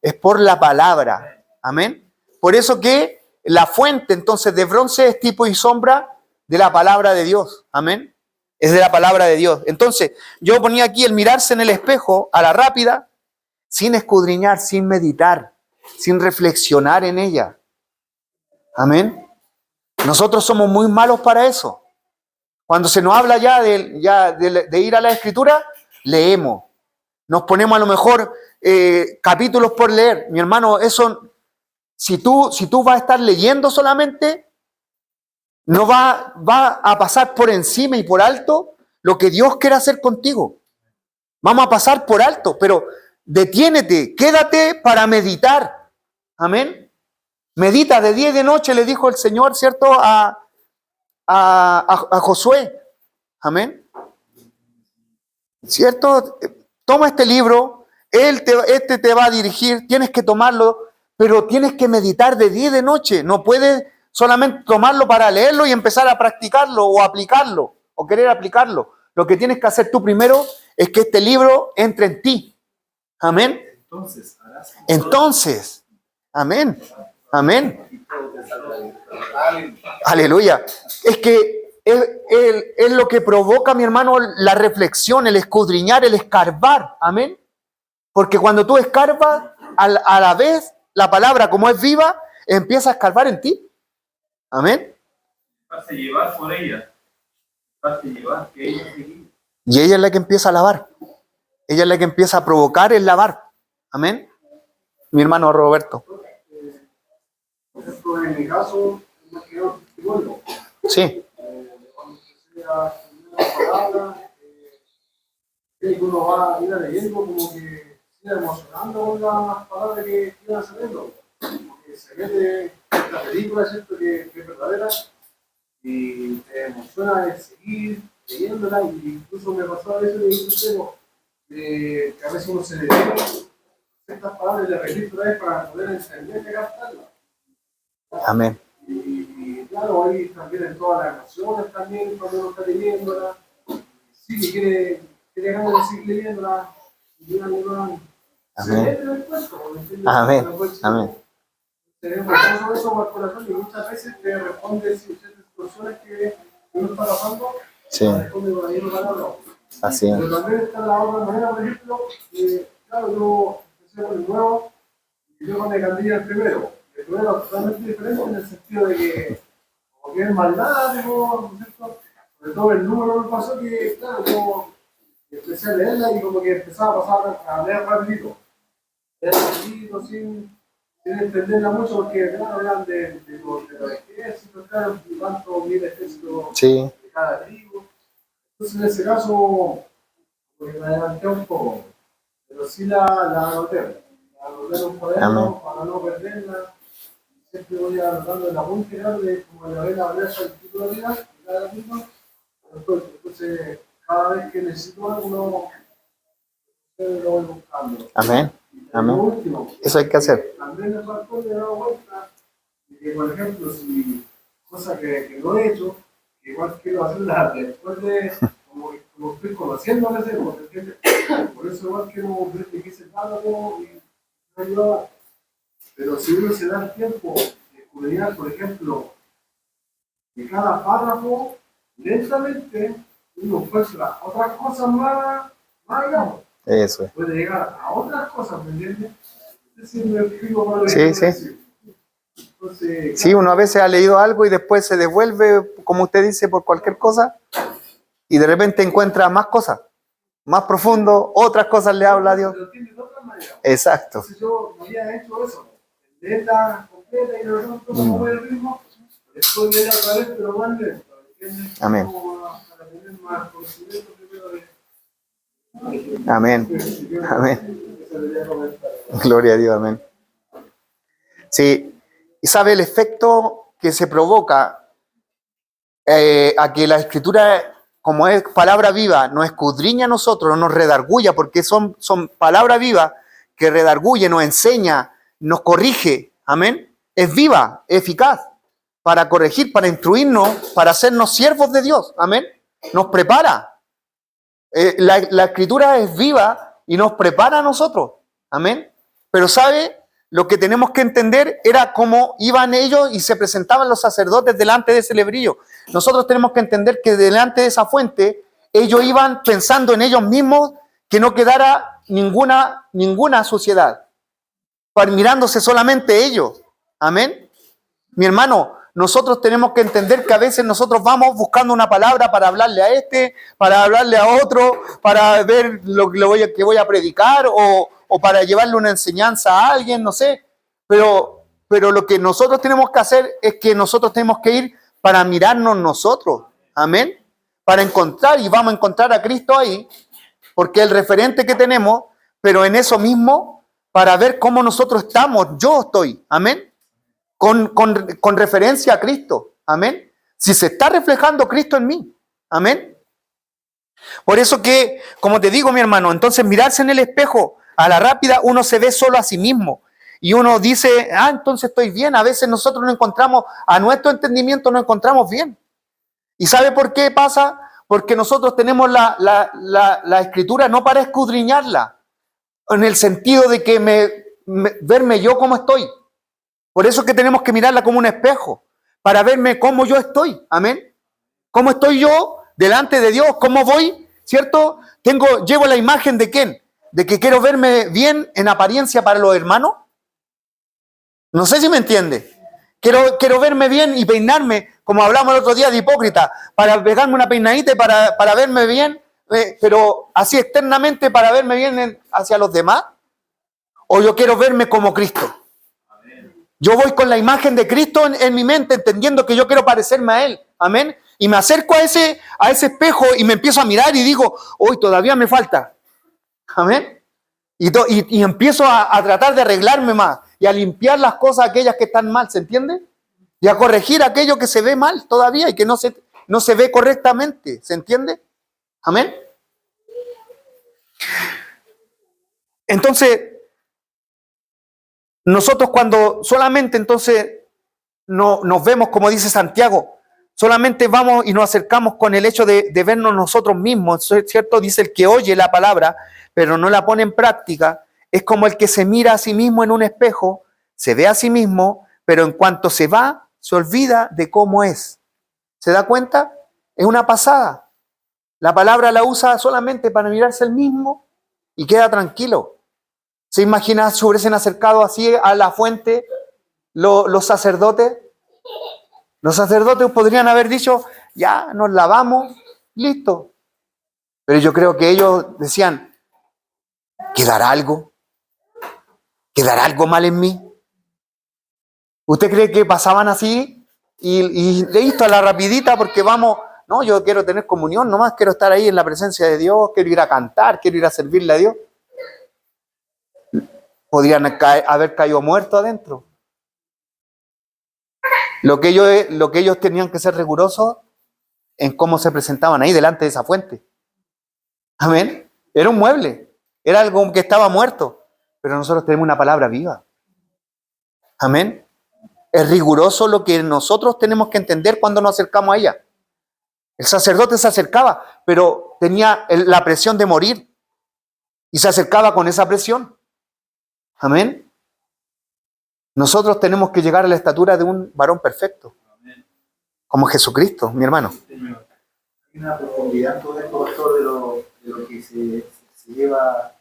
Es por la palabra. Amén. Por eso que la fuente entonces de bronce es tipo y sombra de la palabra de Dios. Amén. Es de la palabra de Dios. Entonces, yo ponía aquí el mirarse en el espejo a la rápida, sin escudriñar, sin meditar, sin reflexionar en ella. Amén. Nosotros somos muy malos para eso. Cuando se nos habla ya de ir a la Escritura, leemos. Nos ponemos a lo mejor capítulos por leer. Mi hermano, eso, si tú vas a estar leyendo solamente, no va a pasar por encima y por alto lo que Dios quiere hacer contigo. Vamos a pasar por alto, pero detiénete, quédate para meditar. Amén. Medita de día y de noche, le dijo el Señor, ¿cierto? A Josué. Amén. ¿Cierto? Toma este libro, este te va a dirigir, tienes que tomarlo, pero tienes que meditar de día y de noche. No puedes solamente tomarlo para leerlo y empezar a practicarlo o aplicarlo o querer aplicarlo. Lo que tienes que hacer tú primero es que este libro entre en ti. Amén. Entonces, amén. Amén. Aleluya. Es que es lo que provoca, mi hermano, la reflexión, el escudriñar, el escarbar. Amén. Porque cuando tú escarbas, a la vez, la palabra, como es viva, empieza a escarbar en ti. Amén. Hace llevar por ella. Hace llevar, que ella se guíe. Y ella es la que empieza a lavar. Ella es la que empieza a provocar el lavar. Amén. Mi hermano Roberto. Por ejemplo, en mi caso, me quedo testimonio. Sí. Cuando se sea una palabra, que uno va a ir leyendo como que sigue emocionando con las palabras que iban saliendo. Porque se mete en la película, ¿cierto? Que es verdadera y te emociona de seguir leyéndola. Y incluso me pasó a veces que a veces uno se detiene ciertas palabras y le repite otra vez para poder entender y captarla. Amén. Y claro, ahí también en todas las emociones también cuando uno está leyéndola, sí que quiere ganas de seguir leyéndola, Amén. Amén. Amén. Tenemos todo eso por el corazón y muchas veces te responde ciertas situaciones que uno está pasando, Sí. responde con la misma palabra. Así es. Pero también está la otra manera, por ejemplo, claro, yo empecé con el nuevo y luego me cambié el primero. El primero es totalmente diferente en el sentido de que, como que es más largo, ¿no es cierto? Sobre todo el número me pasó que, claro, yo empecé a leerla y como que empezaba a pasar a leer rapidito. Leer rapidito, sin entenderla mucho, porque, claro, eran de los ejércitos, claro, y cuántos mil ejércitos Sí. de cada tribu. Entonces, en ese caso, porque me adelanté un poco, pero sí la anoté. La anoté en un Amén. cuaderno para no perderla. Siempre voy anotando en la punta de como la vela abierta el título de vida, de cada capítulo. Entonces, cada vez que necesito algo, lo voy buscando. Amén. Y lo Amén. último, Eso hay que hacer. también me faltó, me he dado cuenta de que, por ejemplo, si cosas que no he hecho, que igual quiero hacerlas después de, como estoy conociendo a veces, ¿entiendes? Por eso igual quiero ver de qué se trata todo y no ayudar. Pero si uno se da el tiempo de escudriñar, por ejemplo, de cada párrafo, lentamente uno encuentra otras cosas más digamos, Eso es. puede llegar a otras cosas, ¿me entiendes? Es decir, me explico para lo que Sí, quiero sí. decir. Entonces, Sí, uno a veces ha leído algo y después se devuelve, como usted dice, por cualquier cosa y de repente encuentra más cosas, más profundo, otras cosas le habla a Dios. lo entiende de otra manera. Exacto. Entonces yo no había hecho eso. Leerla completa y de repente como el ritmo, después leer otra vez, pero más lento. ¿Entiendes? Amén. Como para tener más conocimiento primero de... Amén. Amén. Eso debería comentar. Gloria a Dios, amén. Sí, y sabe el efecto que se provoca a que la Escritura, como es palabra viva, nos escudriña a nosotros, nos redarguya, porque son palabra viva que redarguye, nos enseña, nos corrige, amén. Es viva, eficaz para corregir, para instruirnos, para hacernos siervos de Dios, amén. Nos prepara. La Escritura es viva y nos prepara a nosotros, amén. Pero ¿sabe? Lo que tenemos que entender era cómo iban ellos y se presentaban los sacerdotes delante de ese lebrillo. Nosotros tenemos que entender que delante de esa fuente ellos iban pensando en ellos mismos que no quedara ninguna suciedad, mirándose solamente ellos. Amén. Mi hermano, nosotros tenemos que entender que a veces nosotros vamos buscando una palabra para hablarle a este, para hablarle a otro, para ver lo que voy a predicar o para llevarle una enseñanza a alguien, no sé. Pero lo que nosotros tenemos que hacer es que nosotros tenemos que ir para mirarnos nosotros. Amén. Para encontrar, y vamos a encontrar a Cristo ahí, porque es el referente que tenemos, pero en eso mismo, para ver cómo nosotros estamos, yo estoy. Amén. Con referencia a Cristo, amén. Si se está reflejando Cristo en mí, amén. Por eso que, como te digo, mi hermano, entonces mirarse en el espejo a la rápida, uno se ve solo a sí mismo y uno dice, entonces estoy bien. A veces nosotros no encontramos, a nuestro entendimiento no encontramos bien. ¿Y sabe por qué pasa? Porque nosotros tenemos la Escritura no para escudriñarla, en el sentido de que verme yo como estoy. Por eso es que tenemos que mirarla como un espejo, para verme cómo yo estoy, amén. ¿Cómo estoy yo delante de Dios? ¿Cómo voy? ¿Cierto? Llevo la imagen de ¿quién? ¿De que quiero verme bien en apariencia para los hermanos? No sé si me entiende. Quiero verme bien y peinarme, como hablamos el otro día de hipócrita, para pegarme una peinadita y para verme bien, pero así externamente para verme bien hacia los demás. ¿O yo quiero verme como Cristo? Yo voy con la imagen de Cristo en mi mente, entendiendo que yo quiero parecerme a Él. Amén. Y me acerco a ese espejo y me empiezo a mirar y digo, hoy todavía me falta. Amén. Y empiezo a tratar de arreglarme más y a limpiar las cosas aquellas que están mal, ¿se entiende? Y a corregir aquello que se ve mal todavía y que no se ve correctamente, ¿se entiende? Amén. Entonces, nosotros cuando solamente entonces nos vemos, como dice Santiago, solamente vamos y nos acercamos con el hecho de vernos nosotros mismos, ¿cierto? Dice el que oye la palabra, pero no la pone en práctica, es como el que se mira a sí mismo en un espejo, se ve a sí mismo, pero en cuanto se va, se olvida de cómo es. ¿Se da cuenta? Es una pasada. La palabra la usa solamente para mirarse el mismo y queda tranquilo. ¿Se imagina si hubiesen acercado así a la fuente los sacerdotes? Los sacerdotes podrían haber dicho, ya nos lavamos, listo. Pero yo creo que ellos decían, ¿quedará algo? ¿Quedará algo mal en mí? ¿Usted cree que pasaban así? Y listo, a la rapidita, porque vamos, no, yo quiero tener comunión, nomás quiero estar ahí en la presencia de Dios, quiero ir a cantar, quiero ir a servirle a Dios. Podrían haber caído muertos adentro. Lo que ellos tenían que ser rigurosos en cómo se presentaban ahí delante de esa fuente. Amén. Era un mueble, era algo que estaba muerto, pero nosotros tenemos una palabra viva. Amén. Es riguroso lo que nosotros tenemos que entender cuando nos acercamos a ella. El sacerdote se acercaba, pero tenía la presión de morir y se acercaba con esa presión. Amén. Nosotros tenemos que llegar a la estatura de un varón perfecto, como Jesucristo, mi hermano. Hay una profundidad en todo esto, pastor, de lo que se lleva a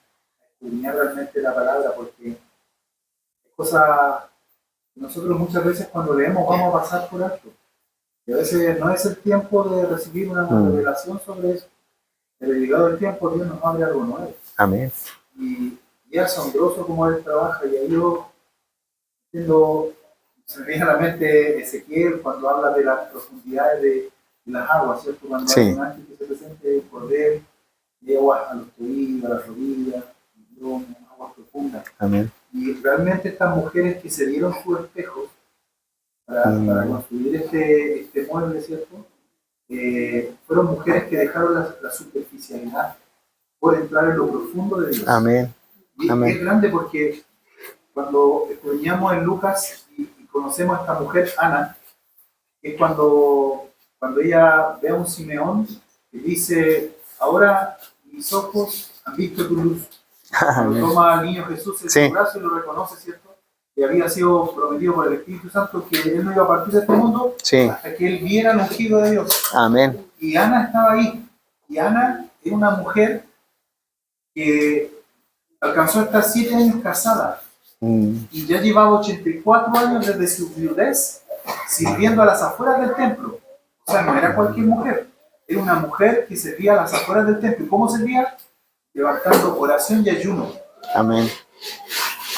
escudriñar realmente la palabra, porque es cosa que nosotros muchas veces cuando leemos vamos a pasar por alto. Y a veces no es el tiempo de recibir una revelación sobre eso. Pero llegado el tiempo, Dios nos abre algo nuevo. Amén. Y es asombroso cómo Él trabaja. Y ahí yo entiendo, se me viene a la mente Ezequiel cuando habla de las profundidades de las aguas, ¿cierto? Cuando hay un ángel que se presente por él, y aguas a los tobillos, a las rodillas, aguas profundas. Amén. Y realmente estas mujeres que se dieron sus espejos para construir este mueble, ¿cierto? Fueron mujeres que dejaron la superficialidad por entrar en lo profundo de Dios. Amén. Y Amén. es grande porque cuando estudiamos en Lucas y conocemos a esta mujer, Ana, es cuando ella ve a un Simeón y dice, ahora mis ojos han visto tu luz. Cuando toma al niño Jesús en su brazo y lo reconoce, ¿cierto? Que había sido prometido por el Espíritu Santo que él no iba a partir de este mundo hasta que él viera el ungido de Dios. Amén. Y Ana estaba ahí. Y Ana era una mujer que alcanzó a estar 7 años casada. Y ya llevaba 84 años desde su viudez sirviendo a las afueras del templo. O sea, no era cualquier mujer. Era una mujer que servía a las afueras del templo. ¿Y cómo servía? Levantando oración y ayuno. Amén.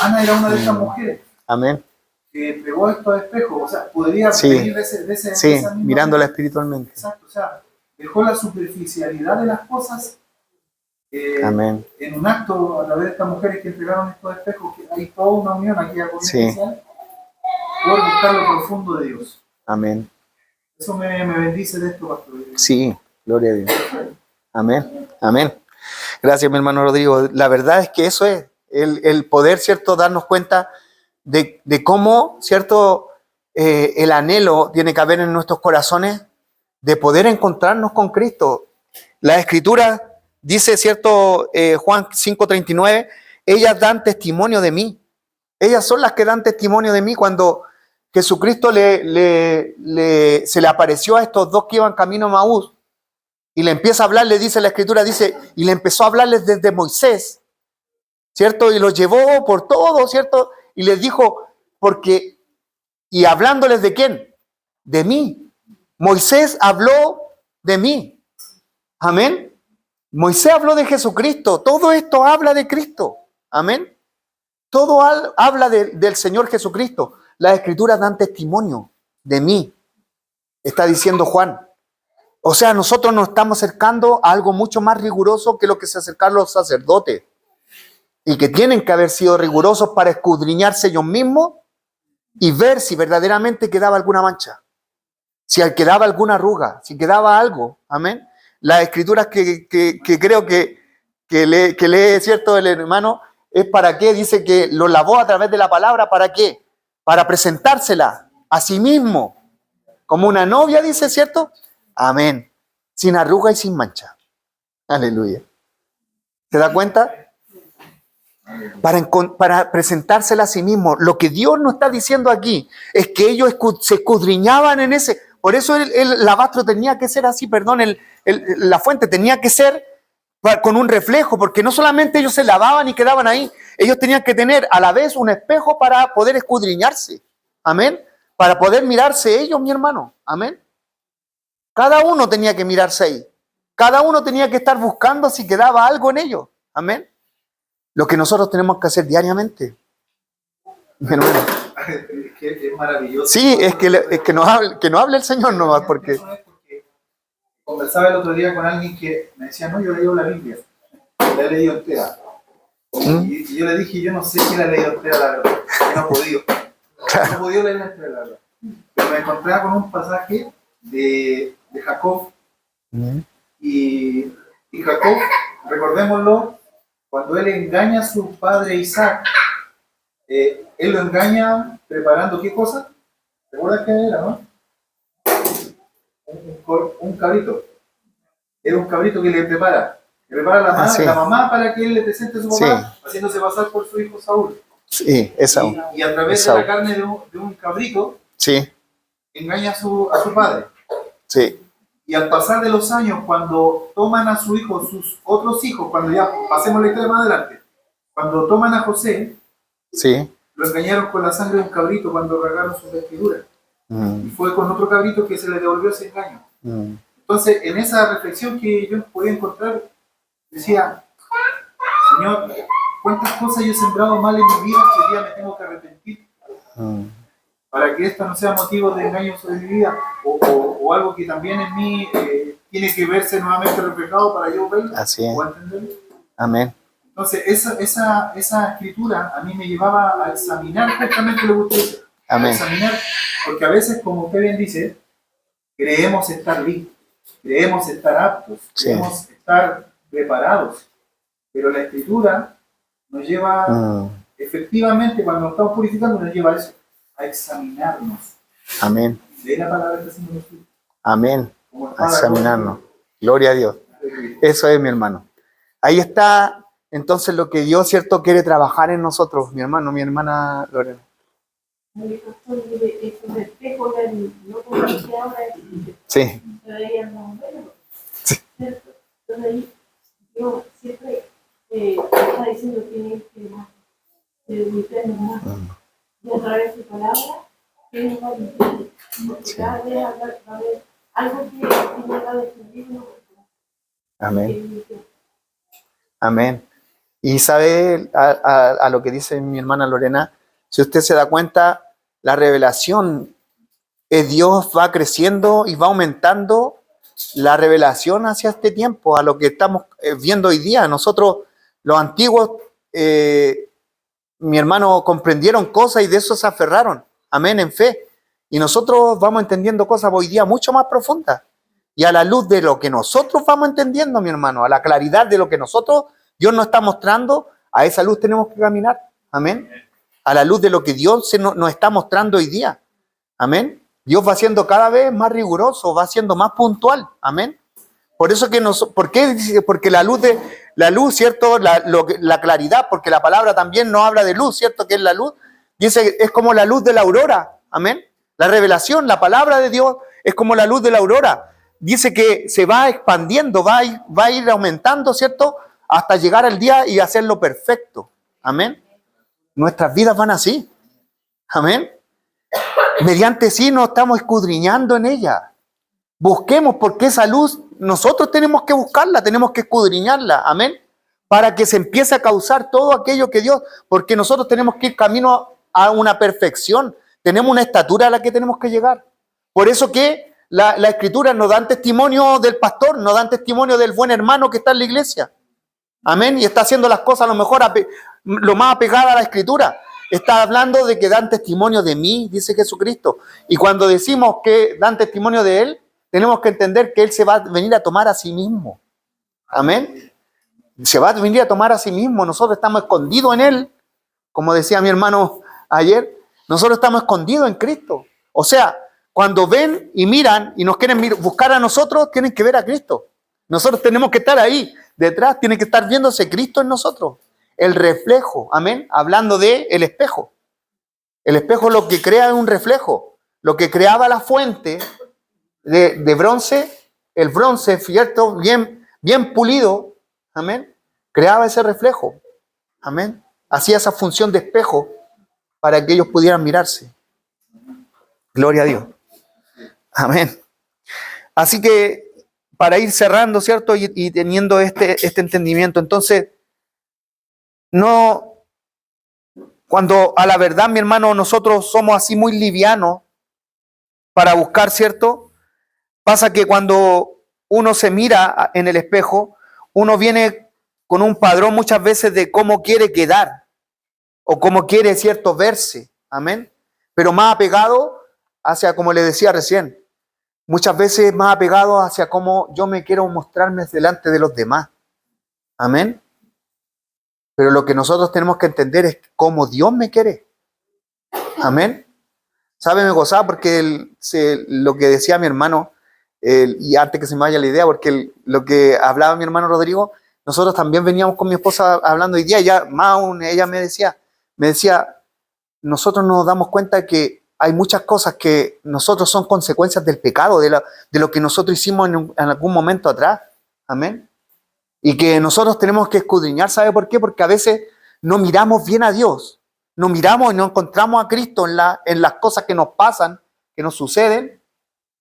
Ana era una de estas mujeres. Amén. Que entregó estos espejos. O sea, podría venir de esa misma mirándola manera. espiritualmente. Exacto. O sea, dejó la superficialidad de las cosas Amén. en un acto a través de estas mujeres que entregaron estos espejos, que hay toda una unión aquí a especial por buscar lo profundo de Dios. Amén. Eso me bendice de esto, pastor. Sí, gloria a Dios. Amén. Amén. Gracias, mi hermano Rodrigo. La verdad es que eso es el poder, ¿cierto? Darnos cuenta de cómo, ¿cierto? El anhelo tiene que haber en nuestros corazones de poder encontrarnos con Cristo. La Escritura dice, ¿cierto? Juan 5:39, ellas dan testimonio de mí. Ellas son las que dan testimonio de mí. Cuando Jesucristo se le apareció a estos dos que iban camino a Maús y le empieza a hablar, le dice la Escritura, dice, y le empezó a hablarles desde Moisés, ¿cierto? Y los llevó por todo, ¿cierto? Y les dijo, y hablándoles de quién, de mí. Moisés habló de mí. Amén. Moisés habló de Jesucristo. Todo esto habla de Cristo. Amén. Todo habla del Señor Jesucristo. Las Escrituras dan testimonio de mí, está diciendo Juan. O sea, nosotros nos estamos acercando a algo mucho más riguroso que lo que se acercaron los sacerdotes. Y que tienen que haber sido rigurosos para escudriñarse ellos mismos y ver si verdaderamente quedaba alguna mancha. Si quedaba alguna arruga, si quedaba algo. Amén. Las Escrituras que creo que lee, ¿cierto? El hermano, es para qué. Dice que lo lavó a través de la palabra. ¿Para qué? Para presentársela a sí mismo Como una novia, dice, ¿cierto? Amén. Sin arruga y sin mancha. Aleluya. ¿Se da cuenta? Para presentársela a sí mismo. Lo que Dios nos está diciendo aquí es que ellos se escudriñaban en ese. Por eso el lavastro tenía que ser así, perdón, la fuente tenía que ser con un reflejo, porque no solamente ellos se lavaban y quedaban ahí, ellos tenían que tener a la vez un espejo para poder escudriñarse. Amén. Para poder mirarse ellos, mi hermano. Amén. Cada uno tenía que mirarse ahí. Cada uno tenía que estar buscando si quedaba algo en ellos. Amén. Lo que nosotros tenemos que hacer diariamente. Mi hermano. Es que es maravilloso. Sí, es que nos hable el Señor nomás, porque... Conversaba el otro día con alguien que me decía, no, yo leo la Biblia, la he leído entera. Y yo le dije, yo no sé si la he leído entera, la verdad. Yo no he podido. No he podido leerla entera, la verdad. Pero me encontraba con un pasaje de Jacob. Y Jacob, recordémoslo, cuando él engaña a su padre Isaac, él lo engaña preparando ¿qué cosa? ¿Recuerdas qué era, no? Un cabrito. Era un cabrito que le prepara la mamá para que él le presente a su papá, haciéndose pasar por su hijo Saúl. Sí, Esaú. Y a través de la carne de un cabrito, engaña a su padre. Sí. Y al pasar de los años, cuando toman a su hijo, sus otros hijos, cuando ya pasemos la historia más adelante, cuando toman a José, lo engañaron con la sangre de un cabrito cuando rasgaron sus vestiduras. Y fue con otro cabrito que se le devolvió ese engaño. Entonces, en esa reflexión que yo podía encontrar, decía, Señor, ¿cuántas cosas yo he sembrado mal en mi vida que hoy día me tengo que arrepentir? Para que esto no sea motivo de engaño sobre mi vida, o algo que también en mí tiene que verse nuevamente reflejado para yo verlo o entenderlo. Amén. Entonces, esa escritura a mí me llevaba a examinar justamente lo que usted dice. Amén. Examinar, porque a veces, como usted bien dice, creemos estar bien, creemos estar aptos, creemos estar preparados, pero la escritura nos lleva, efectivamente, cuando nos estamos purificando, nos lleva a eso, a examinarnos. Amén. Lee la palabra que hacemos nosotros. Amén. A examinarnos. Gloria a Dios. Eso es, mi hermano. Ahí está, entonces, lo que Dios, ¿cierto?, quiere trabajar en nosotros, mi hermano, mi hermana Lorena. Sí. Entonces ahí yo siempre está diciendo que ubicarnos más y a través de su palabra que nos va a limpiar, porque cada vez va a haber algo que nos va a descubrirnos. Amén. Amén. Y sabe a lo que dice mi hermana Lorena, si usted se da cuenta, la revelación, Dios va creciendo y va aumentando la revelación hacia este tiempo, a lo que estamos viendo hoy día. Nosotros, los antiguos, mi hermano, comprendieron cosas y de eso se aferraron. Amén, en fe. Y nosotros vamos entendiendo cosas hoy día mucho más profundas. Y a la luz de lo que nosotros vamos entendiendo, mi hermano, a la claridad de lo que nosotros, Dios nos está mostrando, a esa luz tenemos que caminar. Amén. A la luz de lo que Dios nos está mostrando hoy día. Amén. Dios va siendo cada vez más riguroso, va siendo más puntual. Amén. Por eso que ¿por qué? Porque la luz, ¿cierto? La claridad, porque la palabra también nos habla de luz, ¿cierto? Que es la luz. Dice, es como la luz de la aurora. Amén. La revelación, la palabra de Dios es como la luz de la aurora. Dice que se va expandiendo, va a ir aumentando, ¿cierto? Hasta llegar al día y hacerlo perfecto. Amén. Nuestras vidas van así. Amén. Mediante sí nos estamos escudriñando en ella. Busquemos, porque esa luz nosotros tenemos que buscarla, tenemos que escudriñarla. Amén. Para que se empiece a causar todo aquello que Dios, porque nosotros tenemos que ir camino a una perfección. Tenemos una estatura a la que tenemos que llegar. Por eso que la Escritura nos dan testimonio del pastor, nos dan testimonio del buen hermano que está en la iglesia. Amén. Y está haciendo las cosas a lo mejor lo más apegada a la Escritura. Está hablando de que dan testimonio de mí, dice Jesucristo. Y cuando decimos que dan testimonio de Él, tenemos que entender que Él se va a venir a tomar a sí mismo. Amén. Se va a venir a tomar a sí mismo. Nosotros estamos escondidos en Él. Como decía mi hermano ayer, nosotros estamos escondidos en Cristo. O sea, cuando ven y miran y nos quieren buscar a nosotros, tienen que ver a Cristo. Nosotros tenemos que estar ahí, detrás, tiene que estar viéndose Cristo en nosotros. El reflejo, amén, hablando de el espejo. El espejo lo que crea es un reflejo. Lo que creaba la fuente de bronce, el bronce, ¿cierto? Bien pulido, amén, creaba ese reflejo, amén. Hacía esa función de espejo para que ellos pudieran mirarse. Gloria a Dios. Amén. Así que para ir cerrando, ¿cierto? Y teniendo este entendimiento, entonces, no, cuando a la verdad, mi hermano, nosotros somos así muy livianos para buscar, ¿cierto? Pasa que cuando uno se mira en el espejo, uno viene con un padrón muchas veces de cómo quiere quedar o cómo quiere, ¿cierto?, verse. Amén. Pero más apegado hacia, como le decía recién, muchas veces más apegado hacia cómo yo me quiero mostrarme delante de los demás. Amén. Pero lo que nosotros tenemos que entender es cómo Dios me quiere. Amén. ¿Sabe? Me gozaba porque lo que decía mi hermano, y antes que se me vaya la idea, porque lo que hablaba mi hermano Rodrigo, nosotros también veníamos con mi esposa hablando hoy día, ella me decía, nosotros nos damos cuenta que hay muchas cosas que nosotros son consecuencias del pecado, de lo que nosotros hicimos en algún momento atrás. Amén. Y que nosotros tenemos que escudriñar. ¿Sabe por qué? Porque a veces no miramos bien a Dios. No miramos y no encontramos a Cristo en las cosas que nos pasan, que nos suceden.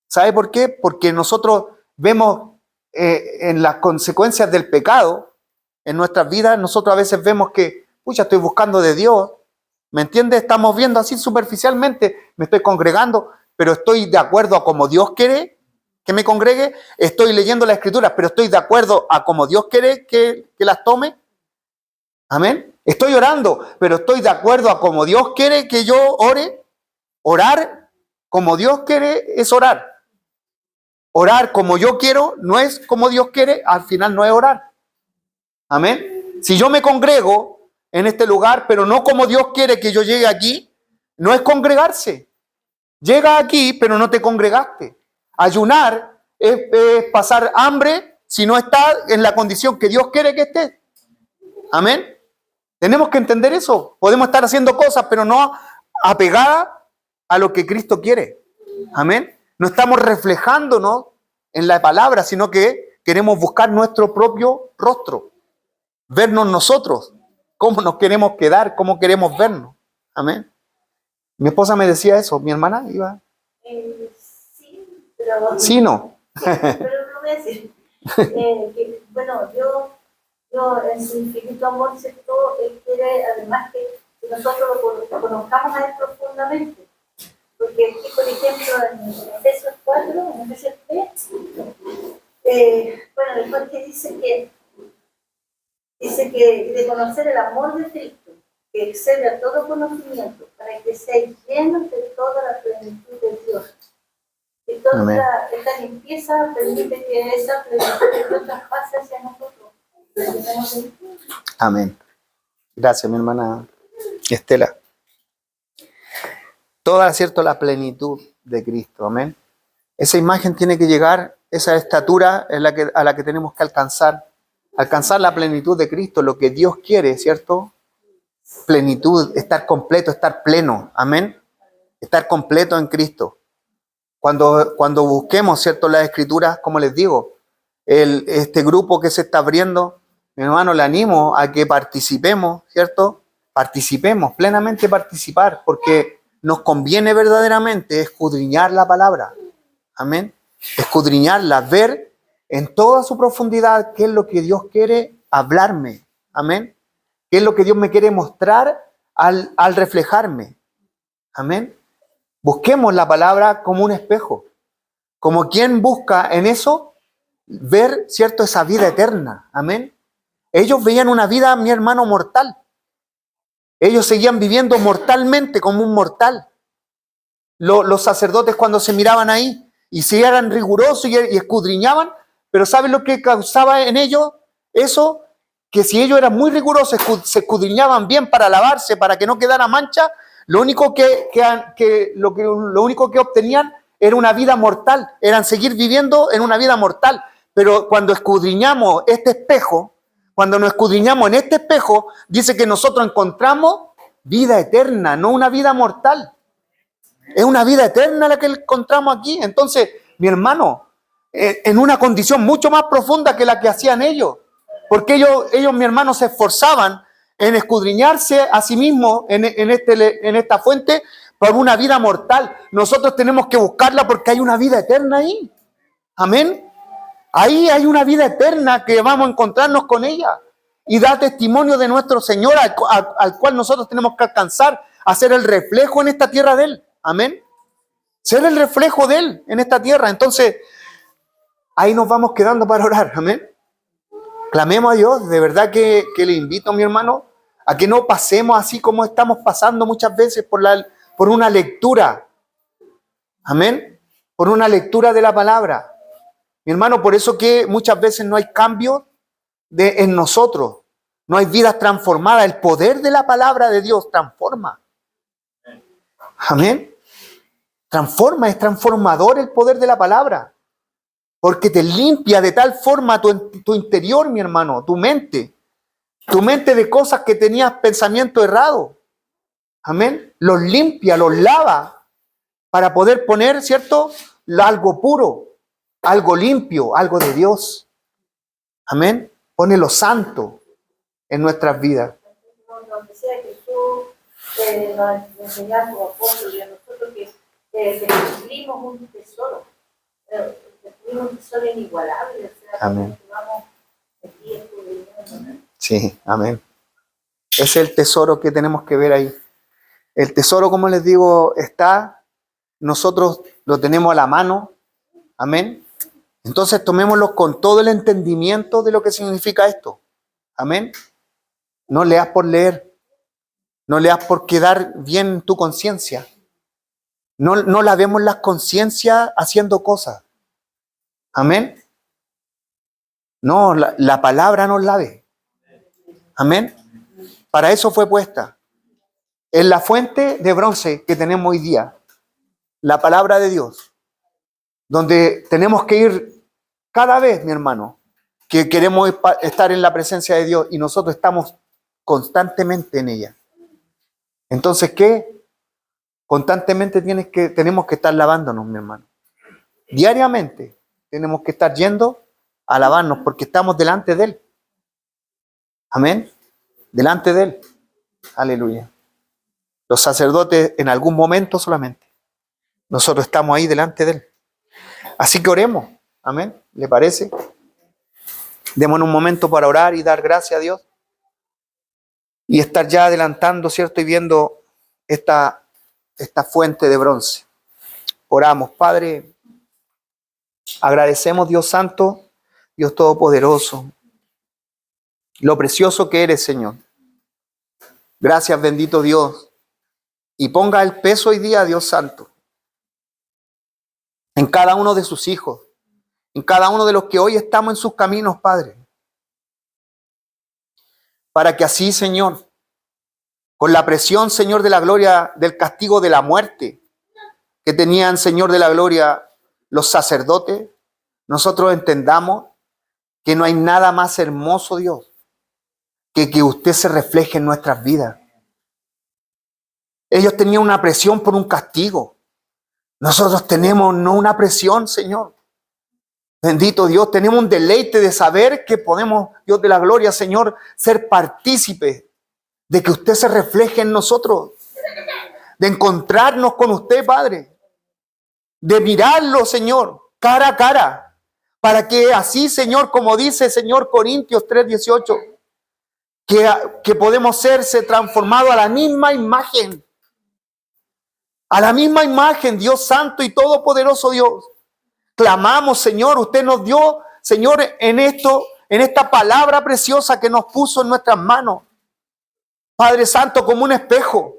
¿Sabe por qué? Porque nosotros vemos en las consecuencias del pecado en nuestras vidas, nosotros a veces vemos que, pucha, estoy buscando de Dios. ¿Me entiende? Estamos viendo así superficialmente, me estoy congregando, pero estoy de acuerdo a como Dios quiere que me congregue, estoy leyendo las Escrituras, pero estoy de acuerdo a como Dios quiere que las tome. Amén. Estoy orando, pero estoy de acuerdo a como Dios quiere que yo ore. Orar como Dios quiere es orar. Orar como yo quiero no es como Dios quiere, al final no es orar. Amén. Si yo me congrego en este lugar, pero no como Dios quiere que yo llegue aquí, no es congregarse. Llega aquí, pero no te congregaste. Ayunar es pasar hambre si no estás en la condición que Dios quiere que estés. Amén. Tenemos que entender eso. Podemos estar haciendo cosas, pero no apegadas a lo que Cristo quiere. Amén. No estamos reflejándonos en la palabra, sino que queremos buscar nuestro propio rostro. Vernos nosotros. Cómo nos queremos quedar, cómo queremos vernos. Amén. Mi esposa me decía eso. Mi hermana iba. Sí, pero... Sí, no. Pero no voy a decir. Bueno, yo en su infinito amor, ¿cierto? Él quiere además que nosotros lo conozcamos a él profundamente. Porque aquí, por ejemplo, en Efesios 4, en Efesios 3, bueno, después que dice que de conocer el amor de Cristo, que excede a todo conocimiento, para que seáis llenos de toda la plenitud de Dios. Y toda esta limpieza permite que esa plenitud de Dios traspase hacia nosotros. Amén. Gracias, mi hermana Estela. Toda, ¿cierto?, la plenitud de Cristo. Amén. Esa imagen tiene que llegar, esa estatura es a la que tenemos que alcanzar la plenitud de Cristo, lo que Dios quiere, ¿cierto? Plenitud, estar completo, estar pleno. Amén. Estar completo en Cristo. Cuando busquemos, ¿cierto?, las Escrituras, como les digo, este grupo que se está abriendo, mi hermano, le animo a que participemos, ¿cierto? Participemos, plenamente participar, porque nos conviene verdaderamente escudriñar la palabra. Amén. Escudriñarla, ver en toda su profundidad qué es lo que Dios quiere hablarme. Amén. Qué es lo que Dios me quiere mostrar al reflejarme. Amén. Busquemos la palabra como un espejo, como quien busca en eso ver, ¿cierto?, esa vida eterna. Amén. Ellos veían una vida, mi hermano, mortal. Ellos seguían viviendo mortalmente como un mortal. Los sacerdotes, cuando se miraban ahí y si eran rigurosos y escudriñaban, pero ¿saben lo que causaba en ellos eso? Que si ellos eran muy rigurosos, se escudriñaban bien para lavarse, para que no quedara mancha, lo único que obtenían era una vida mortal, eran seguir viviendo en una vida mortal. Pero cuando escudriñamos este espejo, cuando nos escudriñamos en este espejo, dice que nosotros encontramos vida eterna, no una vida mortal. Es una vida eterna la que encontramos aquí. Entonces, mi hermano, en una condición mucho más profunda que la que hacían ellos. Porque ellos, mi hermano, se esforzaban en escudriñarse a sí mismos en esta fuente por una vida mortal. Nosotros tenemos que buscarla porque hay una vida eterna ahí. Amén. Ahí hay una vida eterna que vamos a encontrarnos con ella. Y da testimonio de nuestro Señor al cual nosotros tenemos que alcanzar a ser el reflejo en esta tierra de Él. Amén. Ser el reflejo de Él en esta tierra. Entonces, ahí nos vamos quedando para orar. Amén. Clamemos a Dios. De verdad que le invito, mi hermano, a que no pasemos así como estamos pasando muchas veces por una lectura. Amén. Por una lectura de la palabra. Mi hermano, por eso que muchas veces no hay cambio en nosotros. No hay vidas transformadas. El poder de la palabra de Dios transforma. Amén. Transforma, es transformador el poder de la palabra. Porque te limpia de tal forma tu interior, mi hermano, tu mente. Tu mente de cosas que tenías pensamiento errado. Amén. Los limpia, los lava para poder poner, ¿cierto? Algo puro, algo limpio, algo de Dios. Amén. Pone lo santo en nuestras vidas. Donde sea Jesús nos enseñó a sus apóstoles y a nosotros que descubrimos un tesoro. Descubrimos un tesoro inigualable. O sea, amén. Que vamos aquí estudiando. Sí, amén. Ese es el tesoro que tenemos que ver ahí. El tesoro, como les digo, está, nosotros lo tenemos a la mano. Amén. Entonces tomémoslo con todo el entendimiento de lo que significa esto. Amén. No leas por leer. No leas por quedar bien tu conciencia. No lavemos las conciencias haciendo cosas. Amén. No, la palabra nos lave. Amén. Para eso fue puesta. En la fuente de bronce que tenemos hoy día. La palabra de Dios. Donde tenemos que ir cada vez, mi hermano, que queremos estar en la presencia de Dios y nosotros estamos constantemente en ella. Entonces, ¿qué? Constantemente tenemos que estar lavándonos, mi hermano. Diariamente tenemos que estar yendo a lavarnos porque estamos delante de Él. Amén. Delante de Él. Aleluya. Los sacerdotes en algún momento solamente. Nosotros estamos ahí delante de Él. Así que oremos. Amén. ¿Le parece? Démonos un momento para orar y dar gracias a Dios. Y estar ya adelantando, ¿cierto? Y viendo esta fuente de bronce. Oramos, Padre. Agradecemos, Dios Santo, Dios Todopoderoso, lo precioso que eres, Señor. Gracias, bendito Dios. Y ponga el peso hoy día, Dios Santo, en cada uno de sus hijos, en cada uno de los que hoy estamos en sus caminos, Padre. Para que así, Señor, con la presión, Señor, de la gloria, del castigo de la muerte que tenían, Señor, de la gloria, los sacerdotes, nosotros entendamos que no hay nada más hermoso, Dios, que usted se refleje en nuestras vidas. Ellos tenían una presión por un castigo. Nosotros tenemos no una presión, Señor. Bendito Dios, tenemos un deleite de saber que podemos, Dios de la gloria, Señor, ser partícipes de que usted se refleje en nosotros, de encontrarnos con usted, Padre, de mirarlo, Señor, cara a cara, para que así, Señor, como dice, Señor, Corintios 3:18, que podemos serse transformados a la misma imagen, Dios Santo y Todopoderoso Dios. Clamamos, Señor, usted nos dio, Señor, en esta palabra preciosa que nos puso en nuestras manos, Padre Santo, como un espejo,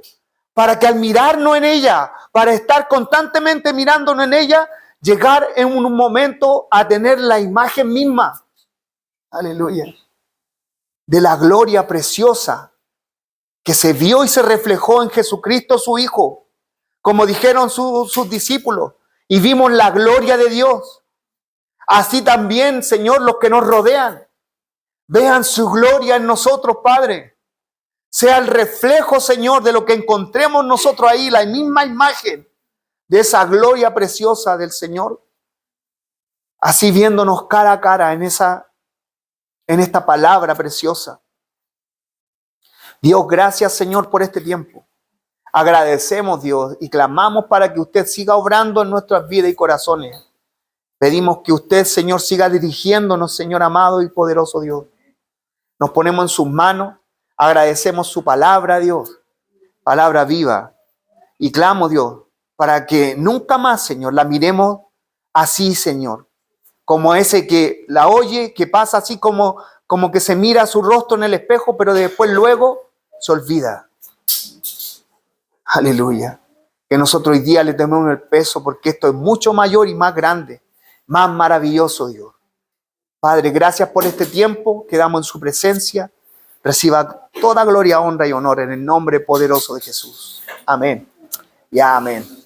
para que al mirarnos en ella, para estar constantemente mirándonos en ella, llegar en un momento a tener la imagen misma, aleluya, de la gloria preciosa que se vio y se reflejó en Jesucristo su Hijo, como dijeron sus discípulos. y vimos la gloria de Dios. Así también, Señor, los que nos rodean, vean su gloria en nosotros, Padre. Sea el reflejo, Señor, de lo que encontremos nosotros ahí, la misma imagen de esa gloria preciosa del Señor. Así viéndonos cara a cara en esta palabra preciosa. Dios, gracias, Señor, por este tiempo. Agradecemos, Dios, y clamamos para que usted siga obrando en nuestras vidas y corazones. Pedimos que usted, Señor, siga dirigiéndonos, Señor amado y poderoso Dios. Nos ponemos en sus manos, agradecemos su palabra, Dios, palabra viva. Y clamo, Dios, para que nunca más, Señor, la miremos así, Señor. Como ese que la oye, que pasa así como que se mira su rostro en el espejo, pero después luego se olvida. Aleluya. Que nosotros hoy día le tememos el peso, porque esto es mucho mayor y más grande, más maravilloso, Dios. Padre, gracias por este tiempo que damos en su presencia. Reciba toda gloria, honra y honor en el nombre poderoso de Jesús. Amén y amén.